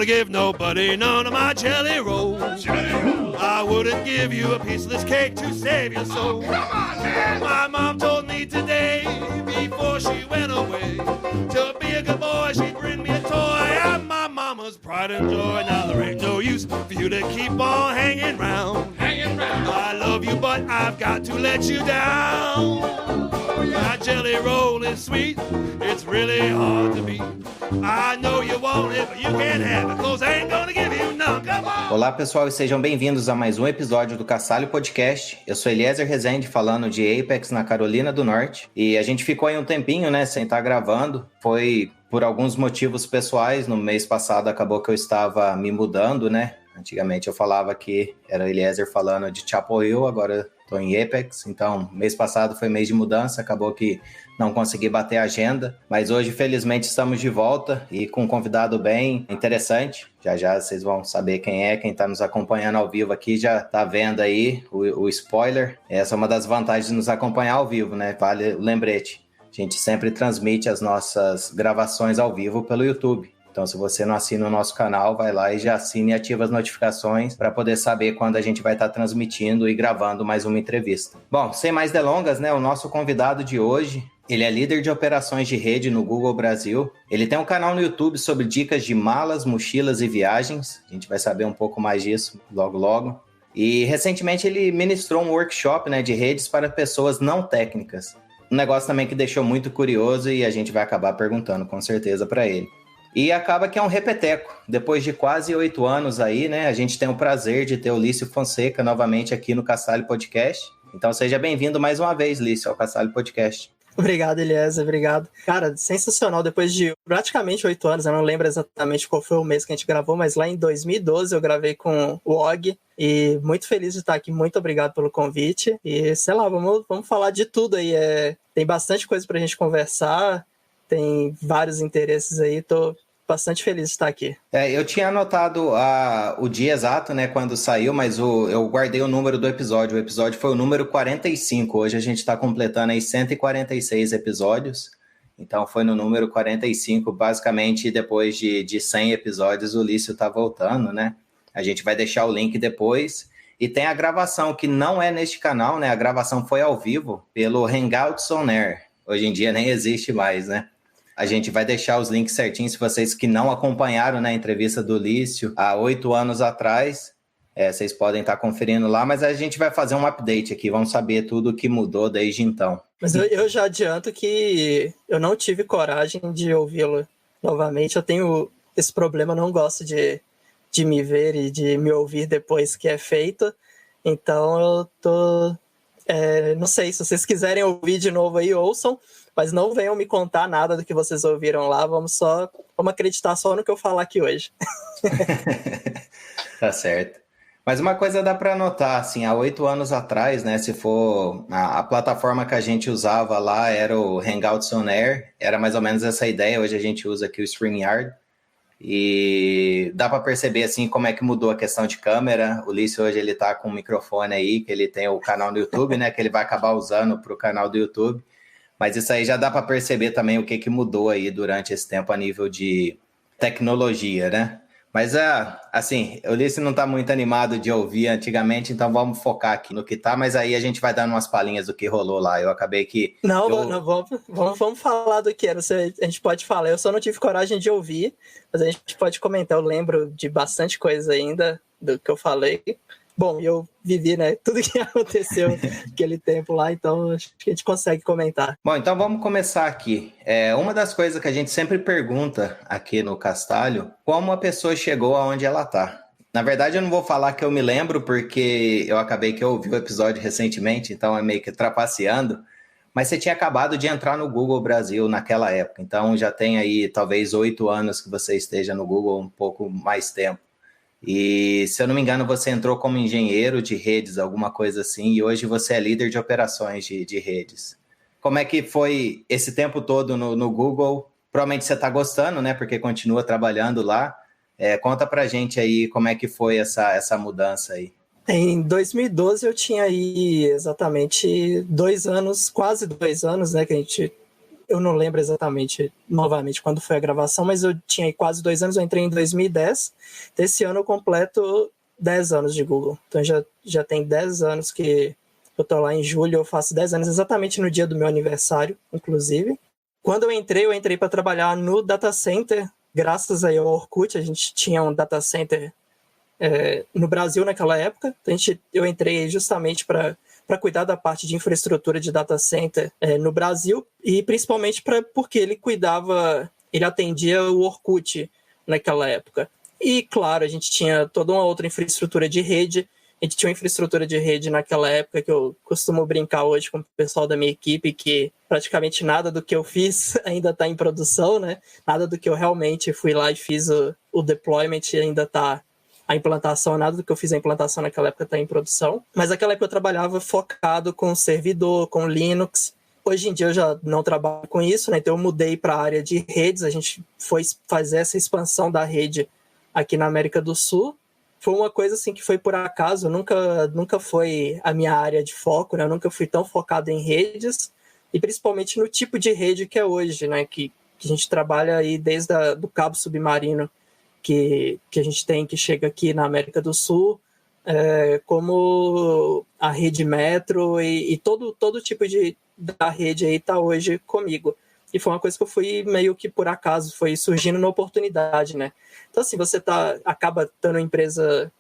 give nobody none of my jelly rolls. I wouldn't give you a piece of this cake to save your soul. Come on, man! My mom told me today, before she went away, to be a good boy, she'd bring me a toy. I'm my mama's pride and joy. Now there ain't no use for you to keep on hanging round. I love you, but I've got to let you down. My jelly roll is sweet, it's really hard to beat. I know you want it, but you can't have it, 'cause I ain't gonna give you none. Come on! Olá, pessoal, e sejam bem-vindos a mais um episódio do Cassalho Podcast. Eu sou Eliezer Rezende, falando de Apex, na Carolina do Norte. E a gente ficou aí um tempinho, né, sem estar gravando. Foi por alguns motivos pessoais. No mês passado acabou que eu estava me mudando, né? Antigamente eu falava que era Eliezer falando de Chapel Hill, agora estou em Apex. Então, mês passado foi mês de mudança, acabou que não consegui bater a agenda. Mas hoje, felizmente, estamos de volta e com um convidado bem interessante. Já já vocês vão saber quem é, quem está nos acompanhando ao vivo aqui já está vendo aí o spoiler. Essa é uma das vantagens de nos acompanhar ao vivo, né? Vale o lembrete. A gente sempre transmite as nossas gravações ao vivo pelo YouTube. Então, se você não assina o nosso canal, vai lá e já assina e ativa as notificações para poder saber quando a gente vai estar transmitindo e gravando mais uma entrevista. Bom, sem mais delongas, né? O nosso convidado de hoje, ele é líder de operações de rede no Google Brasil. Ele tem um canal no YouTube sobre dicas de malas, mochilas e viagens. A gente vai saber um pouco mais disso logo logo. E recentemente ele ministrou um workshop, né, de redes para pessoas não técnicas. Um negócio também que deixou muito curioso e a gente vai acabar perguntando com certeza para ele. E acaba que é um repeteco. Depois de quase 8 anos aí, né? A gente tem o prazer de ter o Lício Fonseca novamente aqui no Cassalho Podcast. Então seja bem-vindo mais uma vez, Lício, ao Cassalho Podcast. Obrigado, Eliezer, obrigado. Cara, sensacional. Depois de praticamente 8 anos, eu não lembro exatamente qual foi o mês que a gente gravou, mas lá em 2012 eu gravei com o Og. E muito feliz de estar aqui, muito obrigado pelo convite. E sei lá, vamos falar de tudo aí. Tem bastante coisa pra gente conversar, tem vários interesses aí, tô bastante feliz de estar aqui. Eu tinha anotado o dia exato, né, quando saiu, mas eu guardei o número do episódio. O episódio foi o número 45. Hoje a gente está completando aí 146 episódios. Então foi no número 45, basicamente depois de 100 episódios o Lício tá voltando, né? A gente vai deixar o link depois. E tem a gravação, que não é neste canal, né? A gravação foi ao vivo pelo Hangouts On Air. Hoje em dia nem existe mais, né? A gente vai deixar os links certinhos, se vocês que não acompanharam, né, a entrevista do Lício há 8 anos atrás, vocês podem estar conferindo lá, mas a gente vai fazer um update aqui, vamos saber tudo o que mudou desde então. Mas eu já adianto que eu não tive coragem de ouvi-lo novamente, eu tenho esse problema, eu não gosto de me ver e de me ouvir depois que é feito, então eu tô... não sei, se vocês quiserem ouvir de novo aí, ouçam, mas não venham me contar nada do que vocês ouviram lá, vamos acreditar só no que eu falar aqui hoje. Tá certo. Mas uma coisa dá para notar, assim, há 8 anos atrás, né, se for a plataforma que a gente usava lá era o Hangouts On Air, era mais ou menos essa ideia, hoje a gente usa aqui o StreamYard, e dá para perceber, assim, como é que mudou a questão de câmera. O Lício hoje ele tá com um microfone aí, que ele tem o canal no YouTube, né, que ele vai acabar usando para o canal do YouTube. Mas isso aí já dá para perceber também o que mudou aí durante esse tempo a nível de tecnologia, né? Mas, assim, o Lício não está muito animado de ouvir antigamente, então vamos focar aqui no que tá, mas aí a gente vai dando umas palhinhas do que rolou lá. Eu acabei que... Não, vamos falar do que era. A gente pode falar, eu só não tive coragem de ouvir, mas a gente pode comentar. Eu lembro de bastante coisa ainda do que eu falei. Bom, eu vivi, né, tudo que aconteceu naquele tempo lá, então acho que a gente consegue comentar. Bom, então vamos começar aqui. Uma das coisas que a gente sempre pergunta aqui no Castalho, como a pessoa chegou aonde ela tá. Na verdade, eu não vou falar que eu me lembro, porque eu acabei que eu ouvi o episódio recentemente, então é meio que trapaceando, mas você tinha acabado de entrar no Google Brasil naquela época, então já tem aí talvez 8 anos que você esteja no Google, um pouco mais tempo. E, se eu não me engano, você entrou como engenheiro de redes, alguma coisa assim, e hoje você é líder de operações de redes. Como é que foi esse tempo todo no Google? Provavelmente você está gostando, né? Porque continua trabalhando lá. Conta pra gente aí como é que foi essa mudança aí. Em 2012 eu tinha aí exatamente 2 anos, quase 2 anos, né? Que a gente eu não lembro exatamente, novamente, quando foi a gravação, mas eu tinha aí quase 2 anos, eu entrei em 2010. Esse ano eu completo 10 anos de Google. Então já tem 10 anos que eu tô lá em julho, eu faço 10 anos, exatamente no dia do meu aniversário, inclusive. Quando eu entrei para trabalhar no data center, graças aí ao Orkut, a gente tinha um data center no Brasil naquela época. Então, eu entrei justamente para cuidar da parte de infraestrutura de data center no Brasil, e principalmente porque ele atendia o Orkut naquela época. E, claro, a gente tinha toda uma outra infraestrutura de rede. A gente tinha uma infraestrutura de rede naquela época que eu costumo brincar hoje com o pessoal da minha equipe, que praticamente nada do que eu fiz ainda está em produção, né? Nada do que eu realmente fui lá e fiz o deployment ainda está a implantação, nada do que eu fiz a implantação naquela época está em produção. Mas naquela época eu trabalhava focado com servidor, com Linux. Hoje em dia eu já não trabalho com isso, né? Então eu mudei para a área de redes. A gente foi fazer essa expansão da rede aqui na América do Sul. Foi uma coisa assim que foi por acaso, nunca foi a minha área de foco, né? Eu nunca fui tão focado em redes, e principalmente no tipo de rede que é hoje, né? Que a gente trabalha aí desde do cabo submarino que a gente tem, que chega aqui na América do Sul, como a rede metro e todo tipo da rede aí está hoje comigo. E foi uma coisa que eu fui meio que por acaso, foi surgindo na oportunidade, né? Então, assim, você acaba tendo uma empresa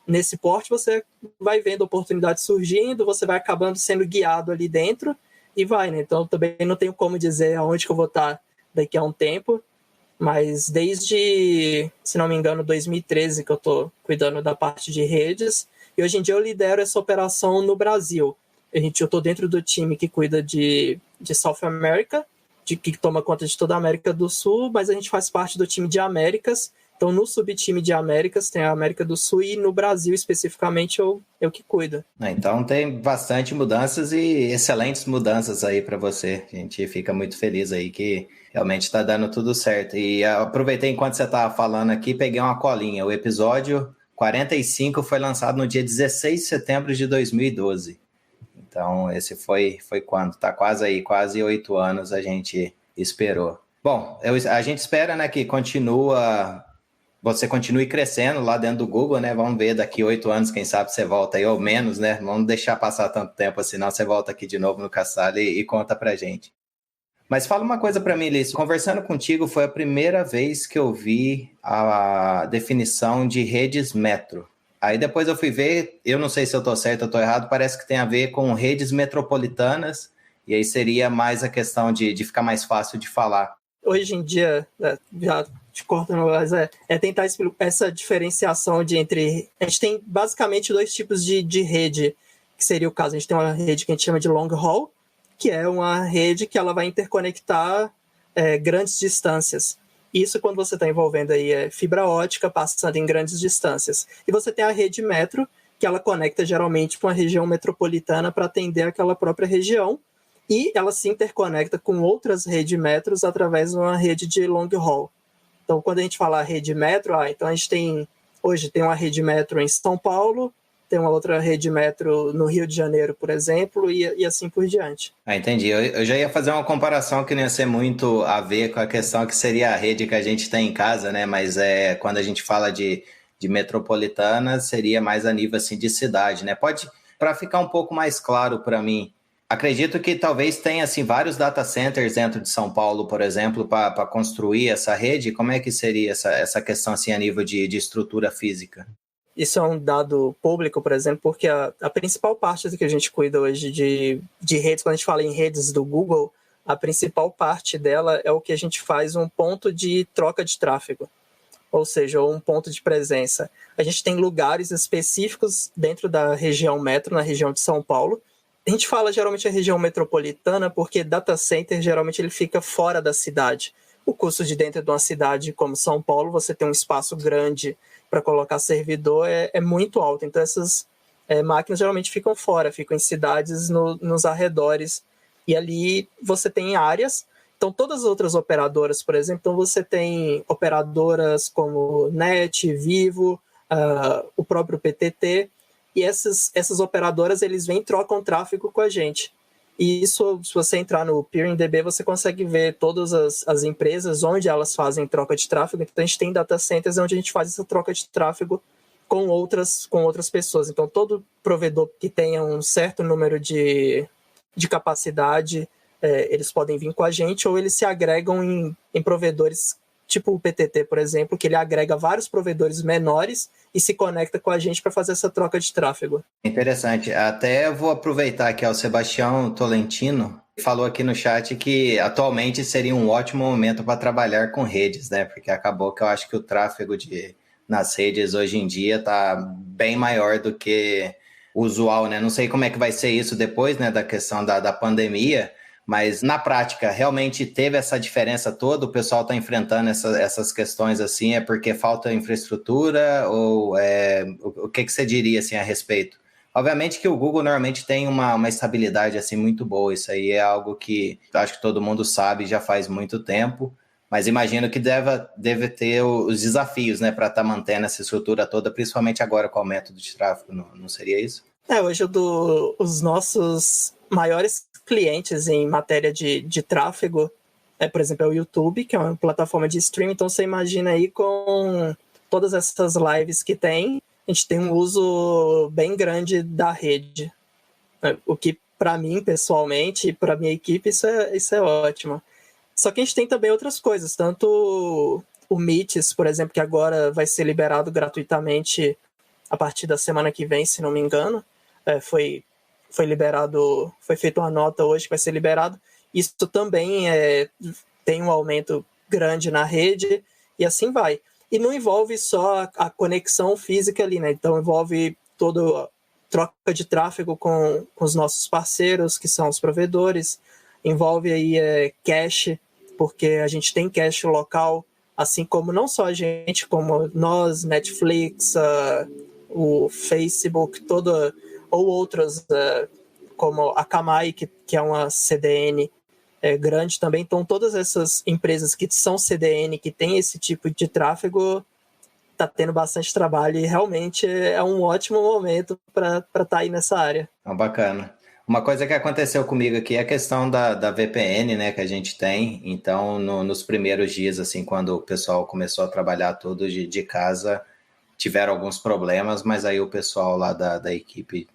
nesse porte, você vai vendo oportunidades surgindo, você vai acabando sendo guiado ali dentro e vai, né? Então, também não tenho como dizer aonde que eu vou estar daqui a um tempo, mas desde, se não me engano, 2013 que eu estou cuidando da parte de redes, e hoje em dia eu lidero essa operação no Brasil. Eu estou dentro do time que cuida de South America, que toma conta de toda a América do Sul, mas a gente faz parte do time de Américas. Então, no subtime de Américas tem a América do Sul, e no Brasil, especificamente, eu que cuido. Então, tem bastante mudanças e excelentes mudanças aí para você. A gente fica muito feliz aí que realmente está dando tudo certo. E aproveitei enquanto você estava falando aqui, peguei uma colinha. O episódio 45 foi lançado no dia 16 de setembro de 2012. Então, esse foi quando? Tá quase 8 anos a gente esperou. Bom, a gente espera, né, que você continue crescendo lá dentro do Google, né? Vamos ver daqui 8 anos, quem sabe você volta aí, ou menos, né? Vamos deixar passar tanto tempo assim, senão você volta aqui de novo no Casale e conta pra gente. Mas fala uma coisa pra mim, Lício. Conversando contigo, foi a primeira vez que eu vi a definição de redes metro. Aí depois eu fui ver, eu não sei se eu estou certo ou estou errado, parece que tem a ver com redes metropolitanas, e aí seria mais a questão de ficar mais fácil de falar. Hoje em dia, já te cortando, mas tentar explicar essa diferenciação entre... A gente tem basicamente 2 tipos de rede, que seria o caso. A gente tem uma rede que a gente chama de long haul, que é uma rede que ela vai interconectar grandes distâncias. Isso quando você está envolvendo aí fibra ótica passando em grandes distâncias. E você tem a rede metro, que ela conecta geralmente com a região metropolitana para atender aquela própria região, e ela se interconecta com outras redes metros através de uma rede de long haul. Então, quando a gente fala rede metro, então a gente hoje tem uma rede metro em São Paulo, tem uma outra rede metro no Rio de Janeiro, por exemplo, e assim por diante. Entendi. Eu já ia fazer uma comparação que não ia ser muito a ver com a questão que seria a rede que a gente tem em casa, né? Mas quando a gente fala de metropolitana, seria mais a nível assim, de cidade, né? Para ficar um pouco mais claro para mim, acredito que talvez tenha assim, vários data centers dentro de São Paulo, por exemplo, para construir essa rede. Como é que seria essa questão assim, a nível de estrutura física? Isso é um dado público, por exemplo, porque a principal parte do que a gente cuida hoje de redes, quando a gente fala em redes do Google, a principal parte dela é o que a gente faz um ponto de troca de tráfego, ou seja, um ponto de presença. A gente tem lugares específicos dentro da região metro, na região de São Paulo. A gente fala geralmente a região metropolitana porque data center geralmente ele fica fora da cidade. O custo de dentro de uma cidade como São Paulo, você tem um espaço grande para colocar servidor, é muito alto. Então, essas máquinas geralmente ficam fora, ficam em cidades nos arredores. E ali você tem áreas. Então, todas as outras operadoras, por exemplo, então você tem operadoras como NET, Vivo, o próprio PTT, e essas operadoras, eles vêm e trocam tráfego com a gente. E isso, se você entrar no PeeringDB, você consegue ver todas as empresas onde elas fazem troca de tráfego. Então, a gente tem data centers onde a gente faz essa troca de tráfego com outras pessoas. Então, todo provedor que tenha um certo número de capacidade, eles podem vir com a gente, ou eles se agregam em provedores, tipo o PTT, por exemplo, que ele agrega vários provedores menores e se conecta com a gente para fazer essa troca de tráfego. Interessante. Até vou aproveitar que o Sebastião Tolentino falou aqui no chat que atualmente seria um ótimo momento para trabalhar com redes, né? Porque acabou que eu acho que o tráfego nas redes hoje em dia está bem maior do que o usual, né? Não sei como é que vai ser isso depois, né, da questão da pandemia, mas na prática realmente teve essa diferença toda. O pessoal está enfrentando essas questões assim, é porque falta infraestrutura ou o que você diria assim a respeito? Obviamente que o Google normalmente tem uma estabilidade assim muito boa, isso aí é algo que acho que todo mundo sabe já faz muito tempo, mas imagino que deve ter os desafios, né, para estar mantendo essa estrutura toda, principalmente agora com o aumento de tráfego, não seria isso? Hoje os nossos maiores clientes em matéria de tráfego, por exemplo, é o YouTube, que é uma plataforma de streaming. Então você imagina aí com todas essas lives que tem, a gente tem um uso bem grande da rede, o que para mim pessoalmente e para minha equipe isso é ótimo. Só que a gente tem também outras coisas, tanto o Meets, por exemplo, que agora vai ser liberado gratuitamente a partir da semana que vem, se não me engano. Foi liberado, foi feita uma nota hoje que vai ser liberado. Isso também tem um aumento grande na rede e assim vai. E não envolve só a conexão física ali, né? Então envolve toda a troca de tráfego com os nossos parceiros, que são os provedores. Envolve aí cache, porque a gente tem cache local, assim como não só a gente, como nós, Netflix, o Facebook, ou outras, como a Kamai, que é uma CDN grande também. Então, todas essas empresas que são CDN, que tem esse tipo de tráfego, está tendo bastante trabalho e realmente é um ótimo momento para estar aí nessa área. Bacana. Uma coisa que aconteceu comigo aqui é a questão da VPN, né, que a gente tem. Então, nos primeiros dias, assim, quando o pessoal começou a trabalhar tudo de casa, tiveram alguns problemas, mas aí o pessoal lá da equipe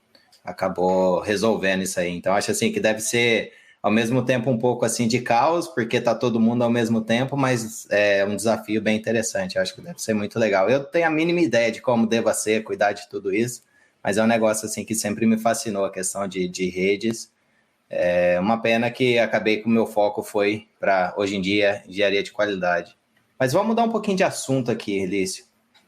acabou resolvendo isso aí. Então, acho assim que deve ser, ao mesmo tempo, um pouco assim de caos, porque tá todo mundo ao mesmo tempo, mas é um desafio bem interessante. Acho que deve ser muito legal. Eu tenho a mínima ideia de como deva ser cuidar de tudo isso, mas é um negócio assim que sempre me fascinou, a questão de redes. É uma pena que acabei que o meu foco foi para, hoje em dia, engenharia de qualidade. Mas vamos mudar um pouquinho de assunto aqui, Lício.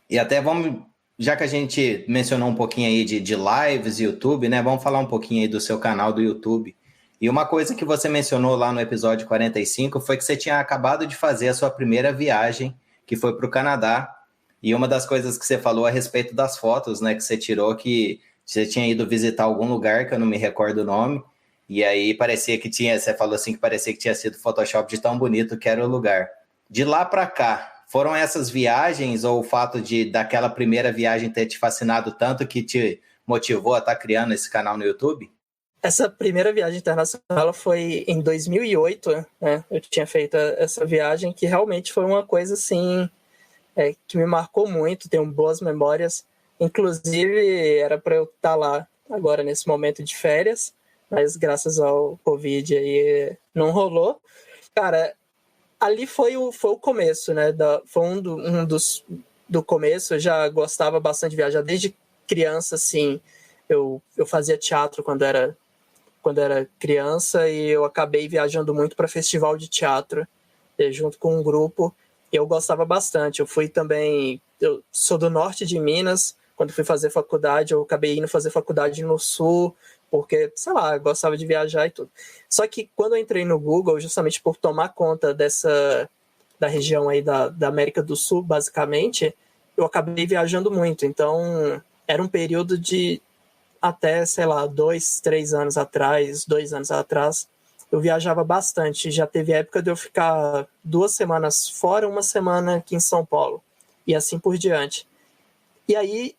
E até vamos, já que a gente mencionou um pouquinho aí de lives, YouTube, né? Vamos falar um pouquinho aí do seu canal do YouTube. E uma coisa que você mencionou lá no episódio 45 foi que você tinha acabado de fazer a sua primeira viagem, que foi para o Canadá. E uma das coisas que você falou a respeito das fotos, né, que você tirou, que você tinha ido visitar algum lugar, que eu não me recordo o nome, e aí parecia que você falou assim, que parecia que tinha sido Photoshop de tão bonito que era o lugar. De lá para cá, foram essas viagens ou o fato daquela primeira viagem ter te fascinado tanto que te motivou a estar criando esse canal no YouTube? Essa primeira viagem internacional foi em 2008, né? Eu tinha feito essa viagem que realmente foi uma coisa assim que me marcou muito, tenho boas memórias. Inclusive, era para eu estar lá agora nesse momento de férias, mas graças ao Covid aí não rolou. Cara, ali foi o começo, né? Foi do começo. Eu já gostava bastante de viajar desde criança, assim. Eu fazia teatro quando era criança e eu acabei viajando muito para festival de teatro junto com um grupo. E eu gostava bastante. Eu sou do norte de Minas. Quando fui fazer faculdade, eu acabei indo fazer faculdade no sul, porque, sei lá, eu gostava de viajar e tudo. Só que quando eu entrei no Google, justamente por tomar conta da região aí da América do Sul, basicamente, eu acabei viajando muito. Então, era um período de até, sei lá, 2 anos atrás, eu viajava bastante. Já teve época de eu ficar 2 semanas fora, 1 semana aqui em São Paulo. E assim por diante. E aí,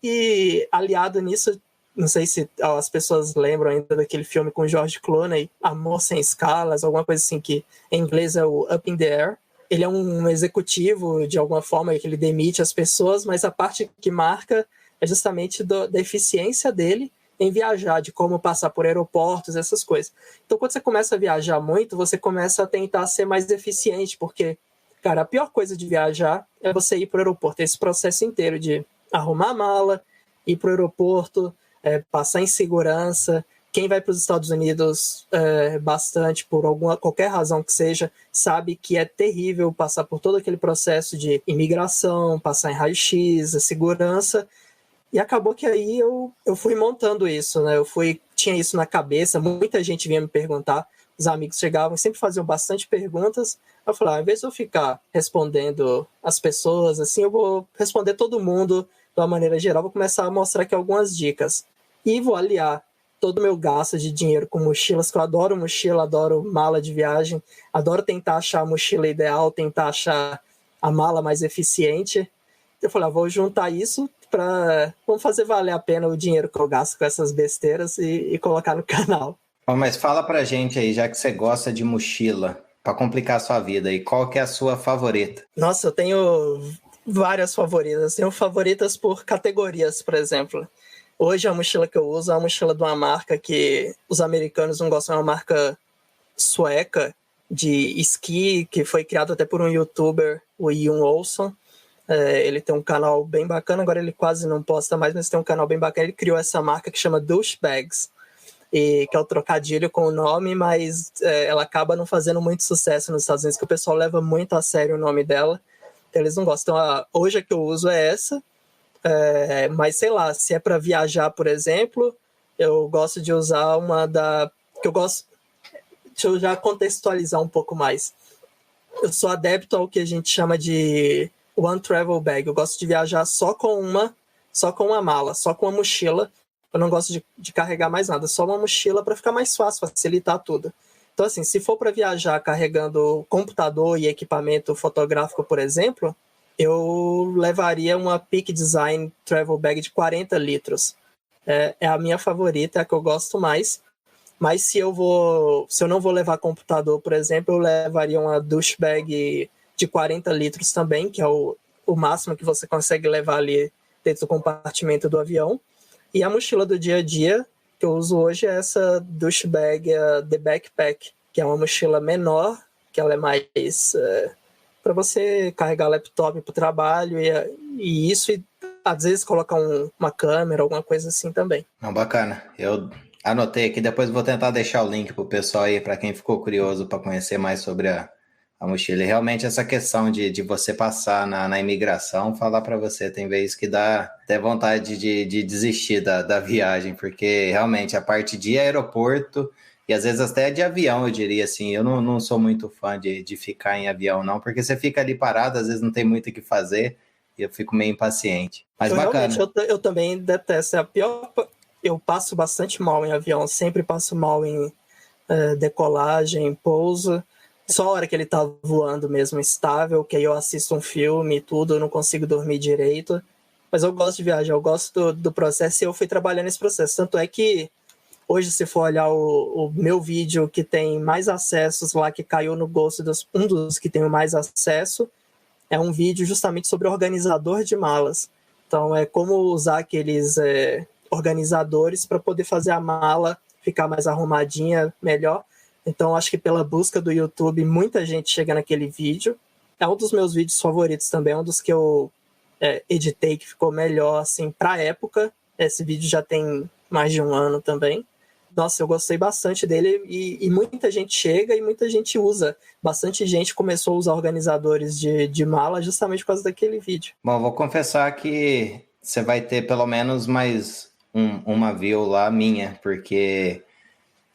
aliado nisso, não sei se as pessoas lembram ainda daquele filme com George Clooney, Amor Sem Escalas, alguma coisa assim, que em inglês é o Up in the Air. Ele é um executivo, de alguma forma, que ele demite as pessoas, mas a parte que marca é justamente da eficiência dele em viajar, de como passar por aeroportos, essas coisas. Então, quando você começa a viajar muito, você começa a tentar ser mais eficiente, porque, cara, a pior coisa de viajar é você ir para o aeroporto, esse processo inteiro de arrumar a mala, ir para o aeroporto, passar em segurança. Quem vai para os Estados Unidos bastante, por qualquer razão que seja, sabe que é terrível passar por todo aquele processo de imigração, passar em raio-x, a segurança. E acabou que aí eu fui montando isso, né? Tinha isso na cabeça, muita gente vinha me perguntar, os amigos chegavam e sempre faziam bastante perguntas. Eu falei, ao invés de eu ficar respondendo as pessoas, assim, eu vou responder todo mundo de uma maneira geral, vou começar a mostrar aqui algumas dicas. E vou aliar todo o meu gasto de dinheiro com mochilas, que eu adoro mochila, adoro mala de viagem, adoro tentar achar a mochila ideal, tentar achar a mala mais eficiente. Eu falei, vou juntar isso vamos fazer valer a pena o dinheiro que eu gasto com essas besteiras e colocar no canal. Bom, mas fala pra gente aí, já que você gosta de mochila, pra complicar a sua vida, e qual que é a sua favorita? Nossa, eu tenho várias favoritas. Tenho favoritas por categorias, por exemplo. Hoje a mochila que eu uso é uma mochila de uma marca que os americanos não gostam, é uma marca sueca de esqui, que foi criada até por um youtuber, o Jon Olsson. Ele tem um canal bem bacana, agora ele quase não posta mais, mas tem um canal bem bacana. Ele criou essa marca que chama Douchebags, que é o trocadilho com o nome, mas ela acaba não fazendo muito sucesso nos Estados Unidos, que o pessoal leva muito a sério o nome dela, então eles não gostam. Então, hoje a que eu uso é essa, mas sei lá, se é para viajar, por exemplo, eu gosto de usar deixa eu já contextualizar um pouco mais. Eu sou adepto ao que a gente chama de One Travel Bag. Eu gosto de viajar só com uma mala, só com uma mochila. Eu não gosto de carregar mais nada, só uma mochila para ficar mais fácil, facilitar tudo. Então, assim, se for para viajar carregando computador e equipamento fotográfico, por exemplo, eu levaria uma Peak Design Travel Bag de 40 litros. É a minha favorita, é a que eu gosto mais. Mas se eu não vou levar computador, por exemplo, eu levaria uma douche bag de 40 litros também, que é o máximo que você consegue levar ali dentro do compartimento do avião. E a mochila do dia a dia que eu uso hoje é essa douche bag The Backpack, que é uma mochila menor, que ela é mais para você carregar laptop para o trabalho e isso, e às vezes colocar uma câmera, alguma coisa assim também. Não, bacana. Eu anotei aqui, depois vou tentar deixar o link pro pessoal aí, para quem ficou curioso para conhecer mais sobre a mochila. E realmente essa questão de você passar na imigração, falar para você, tem vezes que dá até vontade de desistir da viagem, porque realmente a parte de aeroporto e às vezes até de avião, eu diria assim, eu não sou muito fã de ficar em avião não, porque você fica ali parado, às vezes não tem muito o que fazer e eu fico meio impaciente. Mas bacana. Eu também detesto, é a pior. Eu passo bastante mal em avião, sempre passo mal em decolagem, pouso. Só a hora que ele tá voando mesmo estável, que aí eu assisto um filme e tudo, eu não consigo dormir direito. Mas eu gosto de viajar, eu gosto do processo e eu fui trabalhando nesse processo. Tanto é que hoje, se for olhar o meu vídeo que tem mais acessos lá, que caiu no gosto um dos que tem mais acesso, é um vídeo justamente sobre organizador de malas. Então, é como usar aqueles organizadores para poder fazer a mala ficar mais arrumadinha, melhor. Então, acho que pela busca do YouTube, muita gente chega naquele vídeo. É um dos meus vídeos favoritos também, é um dos que eu editei, que ficou melhor, assim, para a época. Esse vídeo já tem mais de um ano também. Nossa, eu gostei bastante dele e muita gente chega e muita gente usa. Bastante gente começou a usar organizadores de mala justamente por causa daquele vídeo. Bom, vou confessar que você vai ter pelo menos mais uma view lá minha, porque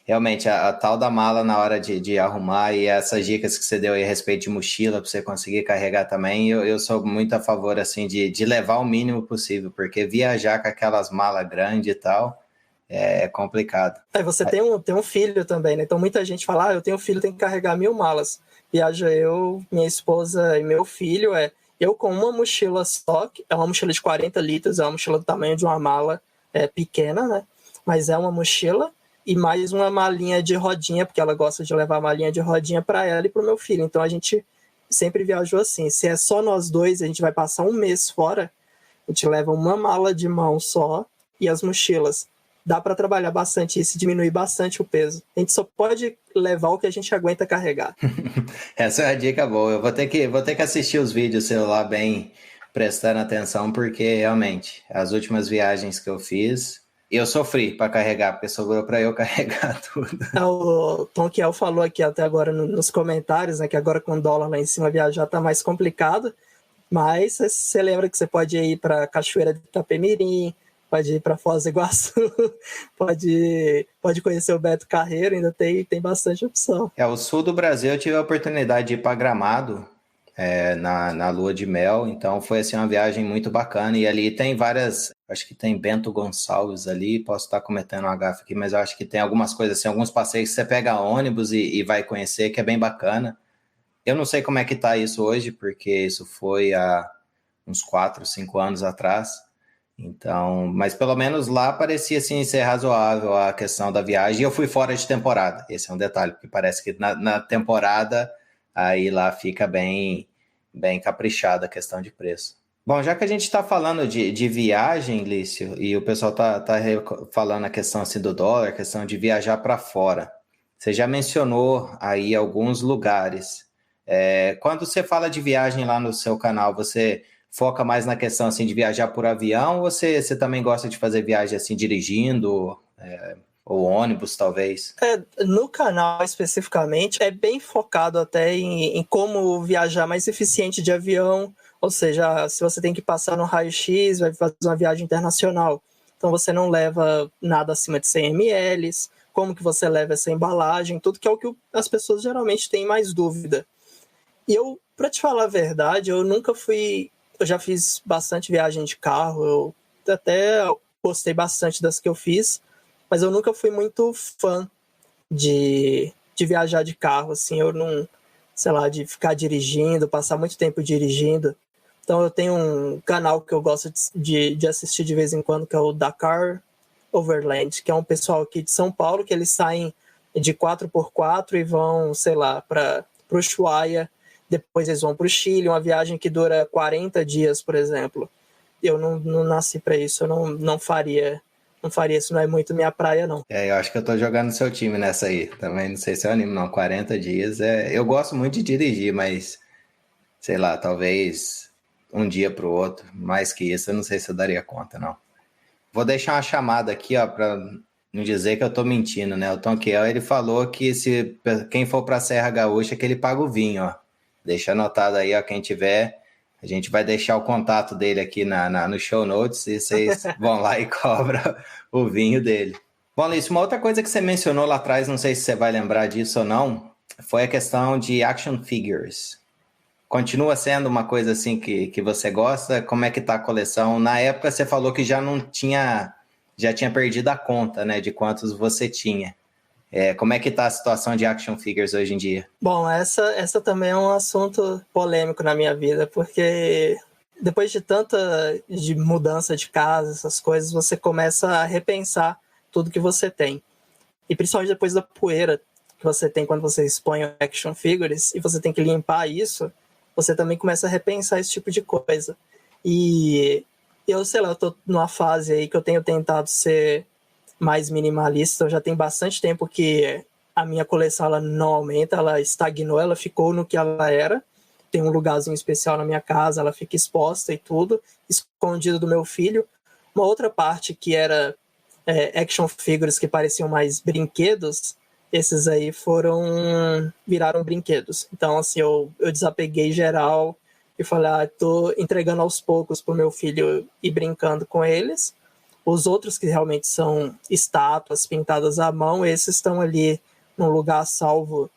realmente a tal da mala na hora de arrumar e essas dicas que você deu aí a respeito de mochila para você conseguir carregar também, eu sou muito a favor assim de levar o mínimo possível, porque viajar com aquelas malas grandes e tal é complicado. Você tem um filho também, né? Então muita gente fala, eu tenho filho, tem que carregar 1000 malas. Viaja eu, minha esposa e meu filho, eu com uma mochila só, é uma mochila de 40 litros, é uma mochila do tamanho de uma mala pequena, né? mas é uma mochila e mais uma malinha de rodinha, porque ela gosta de levar a malinha de rodinha para ela e para o meu filho. Então a gente sempre viajou assim. Se é só nós dois, a gente vai passar um mês fora, a gente leva uma mala de mão só e as mochilas. Dá para trabalhar bastante isso e diminuir bastante o peso. A gente só pode levar o que a gente aguenta carregar. Essa é uma dica boa. Eu vou ter que assistir os vídeos celular bem, prestando atenção, porque realmente, as últimas viagens que eu fiz, eu sofri para carregar, porque sobrou para eu carregar tudo. O Tom Kiel falou aqui até agora nos comentários, né, que agora com o dólar lá em cima viajar tá mais complicado, mas você lembra que você pode ir para Cachoeira de Itapemirim, pode ir para Foz do Iguaçu, pode conhecer o Beto Carreiro, ainda tem bastante opção. O sul do Brasil eu tive a oportunidade de ir para Gramado, na lua de mel, então foi assim uma viagem muito bacana, e ali tem várias, acho que tem Bento Gonçalves ali, posso estar cometendo um gafe aqui, mas eu acho que tem algumas coisas assim, alguns passeios que você pega ônibus e vai conhecer, que é bem bacana. Eu não sei como é que tá isso hoje, porque isso foi há uns 4, 5 anos atrás, então, mas pelo menos lá parecia assim ser razoável a questão da viagem, e eu fui fora de temporada, esse é um detalhe, porque parece que na temporada aí lá fica bem caprichada a questão de preço. Bom, já que a gente está falando de viagem, Lício, e o pessoal tá falando a questão assim do dólar, a questão de viajar para fora, você já mencionou aí alguns lugares. Quando você fala de viagem lá no seu canal, você foca mais na questão assim de viajar por avião, ou você também gosta de fazer viagem assim dirigindo, ou ônibus, talvez? No canal, especificamente, é bem focado até em como viajar mais eficiente de avião, ou seja, se você tem que passar no raio-x, vai fazer uma viagem internacional, então você não leva nada acima de 100 ml, como que você leva essa embalagem, tudo que é o que as pessoas geralmente têm mais dúvida. E eu, para te falar a verdade, eu já fiz bastante viagem de carro, eu até gostei bastante das que eu fiz, mas eu nunca fui muito fã de viajar de carro, assim, eu não, sei lá, de ficar dirigindo, passar muito tempo dirigindo. Então eu tenho um canal que eu gosto de assistir de vez em quando, que é o Dakar Overland, que é um pessoal aqui de São Paulo, que eles saem de 4x4 e vão, sei lá, para o Ushuaia, depois eles vão para o Chile, uma viagem que dura 40 dias, por exemplo. Eu não nasci para isso, eu não faria isso, não é muito minha praia, não. Eu acho que eu tô jogando no seu time nessa aí. Também não sei se eu animo, não. 40 dias. Eu gosto muito de dirigir, mas sei lá, talvez um dia pro outro. Mais que isso, eu não sei se eu daria conta, não. Vou deixar uma chamada aqui, ó, pra não dizer que eu tô mentindo, né? O Tom Kiel, ele falou que quem for pra Serra Gaúcha, que ele paga o vinho, ó. Deixa anotado aí, ó, quem tiver. A gente vai deixar o contato dele aqui no show notes e vocês vão lá e cobram o vinho dele. Bom, Lício, uma outra coisa que você mencionou lá atrás, não sei se você vai lembrar disso ou não, foi a questão de action figures. Continua sendo uma coisa assim que você gosta? Como é que tá a coleção? Na época você falou que já tinha perdido a conta, né, de quantos você tinha. Como é que tá a situação de action figures hoje em dia? Bom, essa também é um assunto polêmico na minha vida, porque depois de mudança de casa, essas coisas, você começa a repensar tudo que você tem. E principalmente depois da poeira que você tem quando você expõe action figures, e você tem que limpar isso, você também começa a repensar esse tipo de coisa. E eu, sei lá, eu tô numa fase aí que eu tenho tentado ser mais minimalista. Eu já tem bastante tempo que a minha coleção ela não aumenta, ela estagnou, ela ficou no que ela era. Tem um lugarzinho especial na minha casa, ela fica exposta e tudo, escondido do meu filho. Uma outra parte que era action figures que pareciam mais brinquedos, esses aí viraram brinquedos. Então, assim, eu desapeguei geral e falei, tô entregando aos poucos pro meu filho ir brincando com eles. Os outros que realmente são estátuas pintadas à mão, esses estão ali no lugar salvo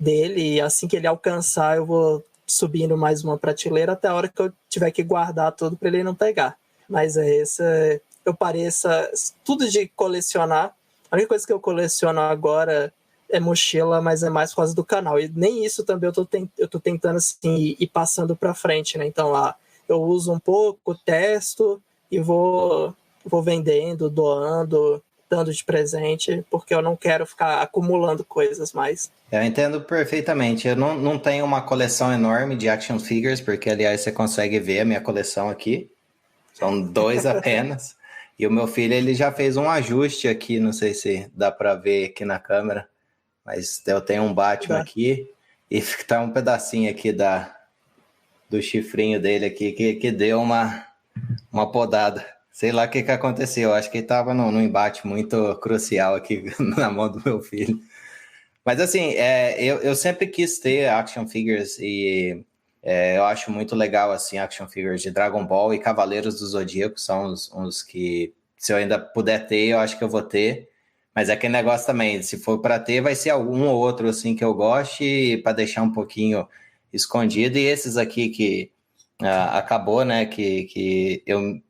dele, e assim que ele alcançar, eu vou subindo mais uma prateleira até a hora que eu tiver que guardar tudo para ele não pegar. Mas eu parei tudo de colecionar. A única coisa que eu coleciono agora é mochila, mas é mais por causa do canal. E nem isso também eu tô tentando assim, ir passando para frente, né? Então lá, eu uso um pouco, testo e vou vendendo, doando, dando de presente, porque eu não quero ficar acumulando coisas mais. Eu entendo perfeitamente. Eu não tenho uma coleção enorme de action figures, porque, aliás, você consegue ver a minha coleção aqui. São 2 apenas. E o meu filho, ele já fez um ajuste aqui, não sei se dá para ver aqui na câmera, mas eu tenho um Batman aqui e tá um pedacinho aqui do chifrinho dele aqui que deu uma podada. Sei lá o que aconteceu. Acho que ele estava num embate muito crucial aqui na mão do meu filho. Mas assim, eu sempre quis ter action figures e eu acho muito legal assim, action figures de Dragon Ball e Cavaleiros do Zodíaco. São uns que, se eu ainda puder ter, eu acho que eu vou ter. Mas é aquele negócio também, se for para ter, vai ser algum ou outro assim que eu goste para deixar um pouquinho escondido. E esses aqui que acabou, né, que eu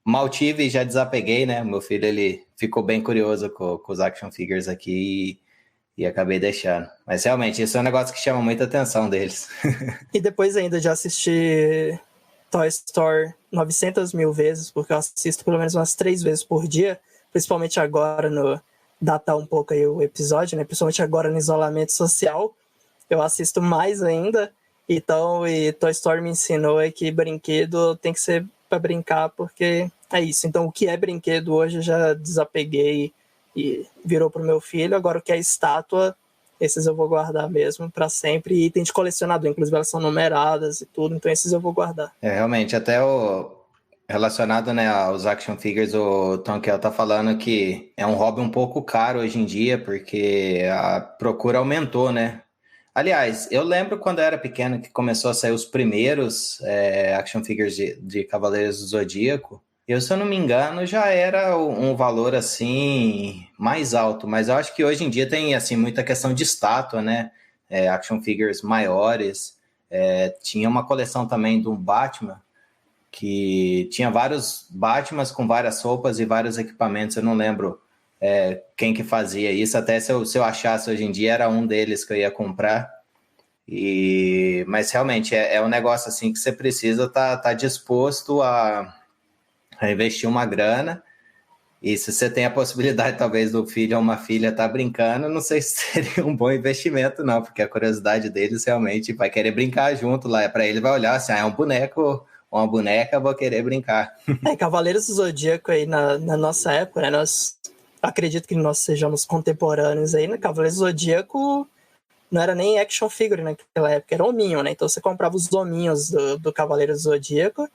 mal tive e já desapeguei, né? Meu filho, ele ficou bem curioso com os action figures aqui e acabei deixando. Mas realmente, isso é um negócio que chama muita atenção deles. E depois ainda de assistir Toy Story 900 mil vezes, porque eu assisto pelo menos umas 3 vezes por dia, principalmente agora datar um pouco aí o episódio, né? Principalmente agora no isolamento social, eu assisto mais ainda. Então, e Toy Story me ensinou que brinquedo tem que ser para brincar, porque é isso. Então, o que é brinquedo hoje eu já desapeguei e virou pro meu filho. Agora, o que é estátua, esses eu vou guardar mesmo para sempre. E item de colecionador, inclusive elas são numeradas e tudo, então esses eu vou guardar. Realmente, até relacionado, né, aos action figures, o Tom Kell tá falando que é um hobby um pouco caro hoje em dia, porque a procura aumentou, né? Aliás, eu lembro quando eu era pequeno que começou a sair os primeiros action figures de Cavaleiros do Zodíaco. Eu, se eu não me engano, já era um valor assim mais alto, mas eu acho que hoje em dia tem assim muita questão de estátua, né? Action figures maiores. Tinha uma coleção também de um Batman que tinha vários Batmans com várias roupas e vários equipamentos. Eu não lembro quem que fazia isso. Até se eu achasse hoje em dia, era um deles que eu ia comprar. Mas realmente é um negócio assim que você precisa tá disposto a investir uma grana. E se você tem a possibilidade, talvez, do filho ou uma filha estar brincando, não sei se seria um bom investimento, não, porque a curiosidade deles realmente vai querer brincar junto lá. Para ele vai olhar assim, é um boneco ou uma boneca, vou querer brincar. Cavaleiros do Zodíaco aí na nossa época, né? Acredito que nós sejamos contemporâneos aí, né? Cavaleiros do Zodíaco não era nem action figure naquela época, era hominho, né? Então você comprava os hominhos do Cavaleiros do Zodíaco,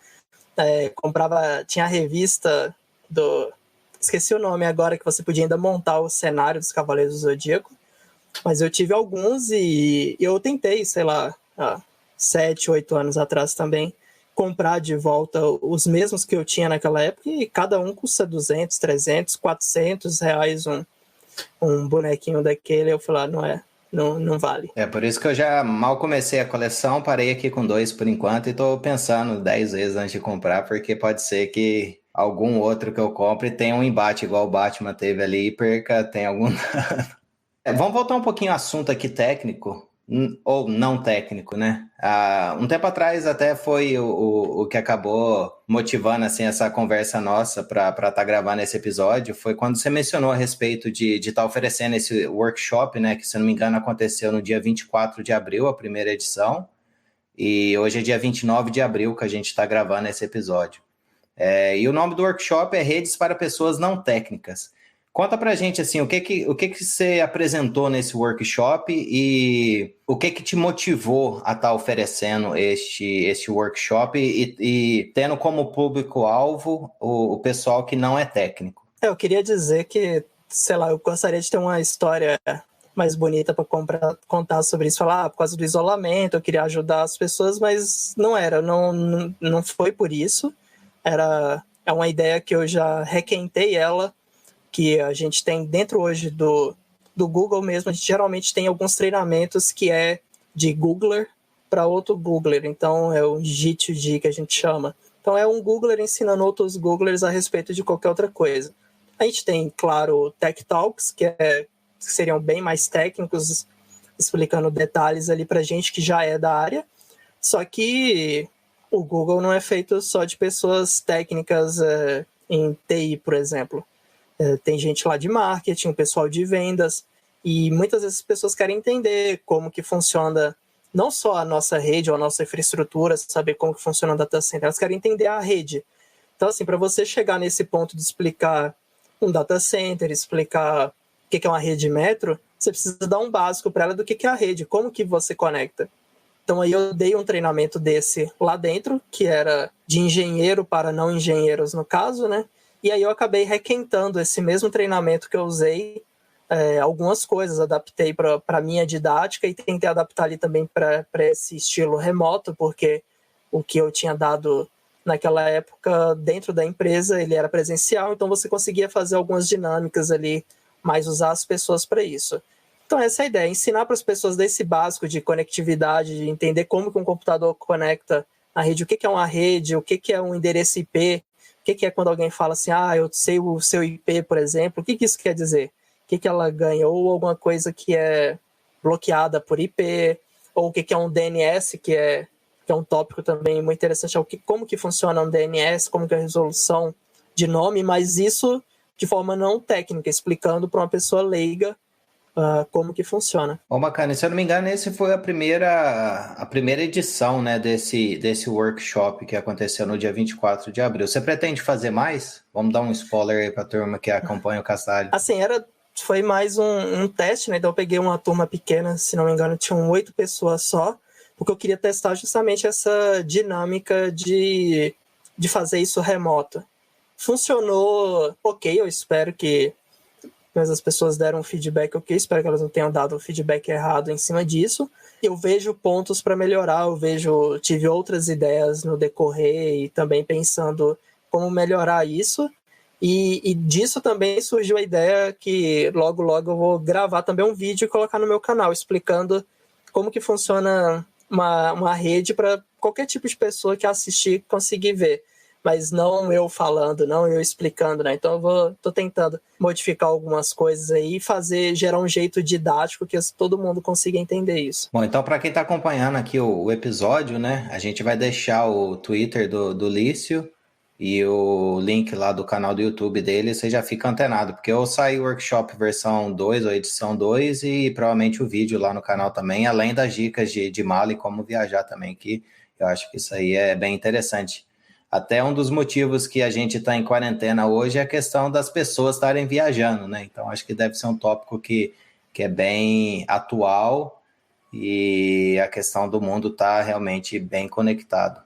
tinha a revista esqueci o nome agora, que você podia ainda montar o cenário dos Cavaleiros do Zodíaco, mas eu tive alguns e eu tentei, sei lá, 7, 8 anos atrás também, comprar de volta os mesmos que eu tinha naquela época, e cada um custa 200, 300, 400 reais um bonequinho daquele. Eu falei, não vale. Por isso que eu já mal comecei a coleção, parei aqui com 2 por enquanto e tô pensando 10 vezes antes de comprar, porque pode ser que algum outro que eu compre tenha um embate igual o Batman teve ali e perca, tem algum Vamos voltar um pouquinho ao assunto aqui técnico, ou não técnico, né? Um tempo atrás até foi o que acabou motivando assim, essa conversa nossa para estar gravando esse episódio, foi quando você mencionou a respeito de estar oferecendo esse workshop, né? Que, se não me engano, aconteceu no dia 24 de abril, a primeira edição, e hoje é dia 29 de abril que a gente está gravando esse episódio. E o nome do workshop é Redes para Pessoas Não Técnicas. Conta pra gente, assim, o que você apresentou nesse workshop e o que te motivou a estar oferecendo este workshop e tendo como público-alvo o pessoal que não é técnico. Eu queria dizer que, sei lá, eu gostaria de ter uma história mais bonita para contar sobre isso, falar por causa do isolamento, eu queria ajudar as pessoas, mas não foi por isso. É uma ideia que eu já requentei ela, que a gente tem dentro hoje do Google mesmo. A gente geralmente tem alguns treinamentos que é de Googler para outro Googler, então é o G2G que a gente chama. Então é um Googler ensinando outros Googlers a respeito de qualquer outra coisa. A gente tem, claro, Tech Talks, que seriam bem mais técnicos, explicando detalhes ali para gente que já é da área, só que o Google não é feito só de pessoas técnicas em TI, por exemplo. Tem gente lá de marketing, o pessoal de vendas, e muitas vezes as pessoas querem entender como que funciona não só a nossa rede ou a nossa infraestrutura, saber como que funciona o data center, elas querem entender a rede. Então, assim, para você chegar nesse ponto de explicar um data center, explicar o que é uma rede metro, você precisa dar um básico para ela do que é a rede, como que você conecta. Então, aí eu dei um treinamento desse lá dentro, que era de engenheiro para não engenheiros, no caso, né? E aí eu acabei requentando esse mesmo treinamento que eu usei, algumas coisas, adaptei para a minha didática e tentei adaptar ali também para esse estilo remoto, porque o que eu tinha dado naquela época dentro da empresa, ele era presencial, então você conseguia fazer algumas dinâmicas ali, mas usar as pessoas para isso. Então essa é a ideia, ensinar para as pessoas desse básico de conectividade, de entender como que um computador conecta a rede, o que é uma rede, o que é um endereço IP, o que é quando alguém fala assim, eu sei o seu IP, por exemplo, o que isso quer dizer? O que ela ganha? Ou alguma coisa que é bloqueada por IP, ou o que é um DNS, que é um tópico também muito interessante, como que funciona um DNS, como que é a resolução de nome, mas isso de forma não técnica, explicando para uma pessoa leiga como que funciona. Bacana, se eu não me engano, esse foi a primeira edição, né, desse workshop que aconteceu no dia 24 de abril. Você pretende fazer mais? Vamos dar um spoiler aí para a turma que acompanha o Castalho. Assim, foi mais um teste, né? Então eu peguei uma turma pequena, se não me engano, tinham 8 pessoas só, porque eu queria testar justamente essa dinâmica de fazer isso remoto. Funcionou ok, eu espero que mas as pessoas deram um feedback ok, espero que elas não tenham dado um feedback errado em cima disso. Eu vejo pontos para melhorar, tive outras ideias no decorrer e também pensando como melhorar isso. E disso também surgiu a ideia que logo eu vou gravar também um vídeo e colocar no meu canal, explicando como que funciona uma rede para qualquer tipo de pessoa que assistir conseguir ver. Mas não eu falando, não eu explicando, né? Então eu tô tentando modificar algumas coisas aí e gerar um jeito didático que todo mundo consiga entender isso. Bom, então para quem está acompanhando aqui o episódio, né? A gente vai deixar o Twitter do Lício e o link lá do canal do YouTube dele, você já fica antenado, porque eu saí o workshop versão 2 ou edição 2 e provavelmente o vídeo lá no canal também, além das dicas de mala e como viajar também, que eu acho que isso aí é bem interessante. Até um dos motivos que a gente está em quarentena hoje é a questão das pessoas estarem viajando, né? Então, acho que deve ser um tópico que é bem atual e a questão do mundo está realmente bem conectado.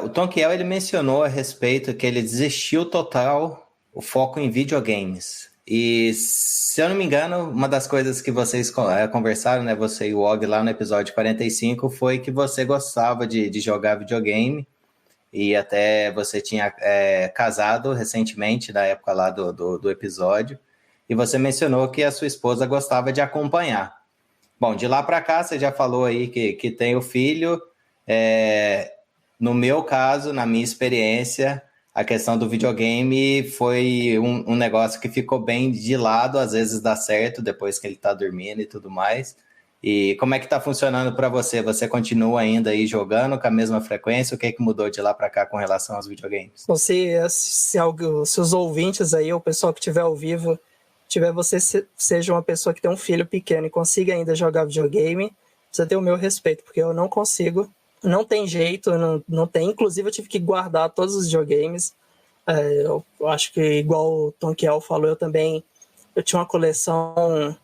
O Tom Kiel, ele mencionou a respeito que ele desistiu total o foco em videogames. E, se eu não me engano, uma das coisas que vocês conversaram, né, você e o Og, lá no episódio 45, foi que você gostava de jogar videogame. E até você tinha casado recentemente, na época lá do episódio, e você mencionou que a sua esposa gostava de acompanhar. Bom, de lá para cá, você já falou aí que tem o filho. No meu caso, na minha experiência, a questão do videogame foi um negócio que ficou bem de lado, às vezes dá certo depois que ele está dormindo e tudo mais. E como é que está funcionando para você? Você continua ainda aí jogando com a mesma frequência? O que é que mudou de lá para cá com relação aos videogames? Então, se os ouvintes aí, o pessoal que estiver ao vivo, seja uma pessoa que tem um filho pequeno e consiga ainda jogar videogame, precisa ter o meu respeito, porque eu não consigo, não tem jeito, não tem. Inclusive, eu tive que guardar todos os videogames. Eu acho que, igual o Tom Kiel falou, eu tinha uma coleção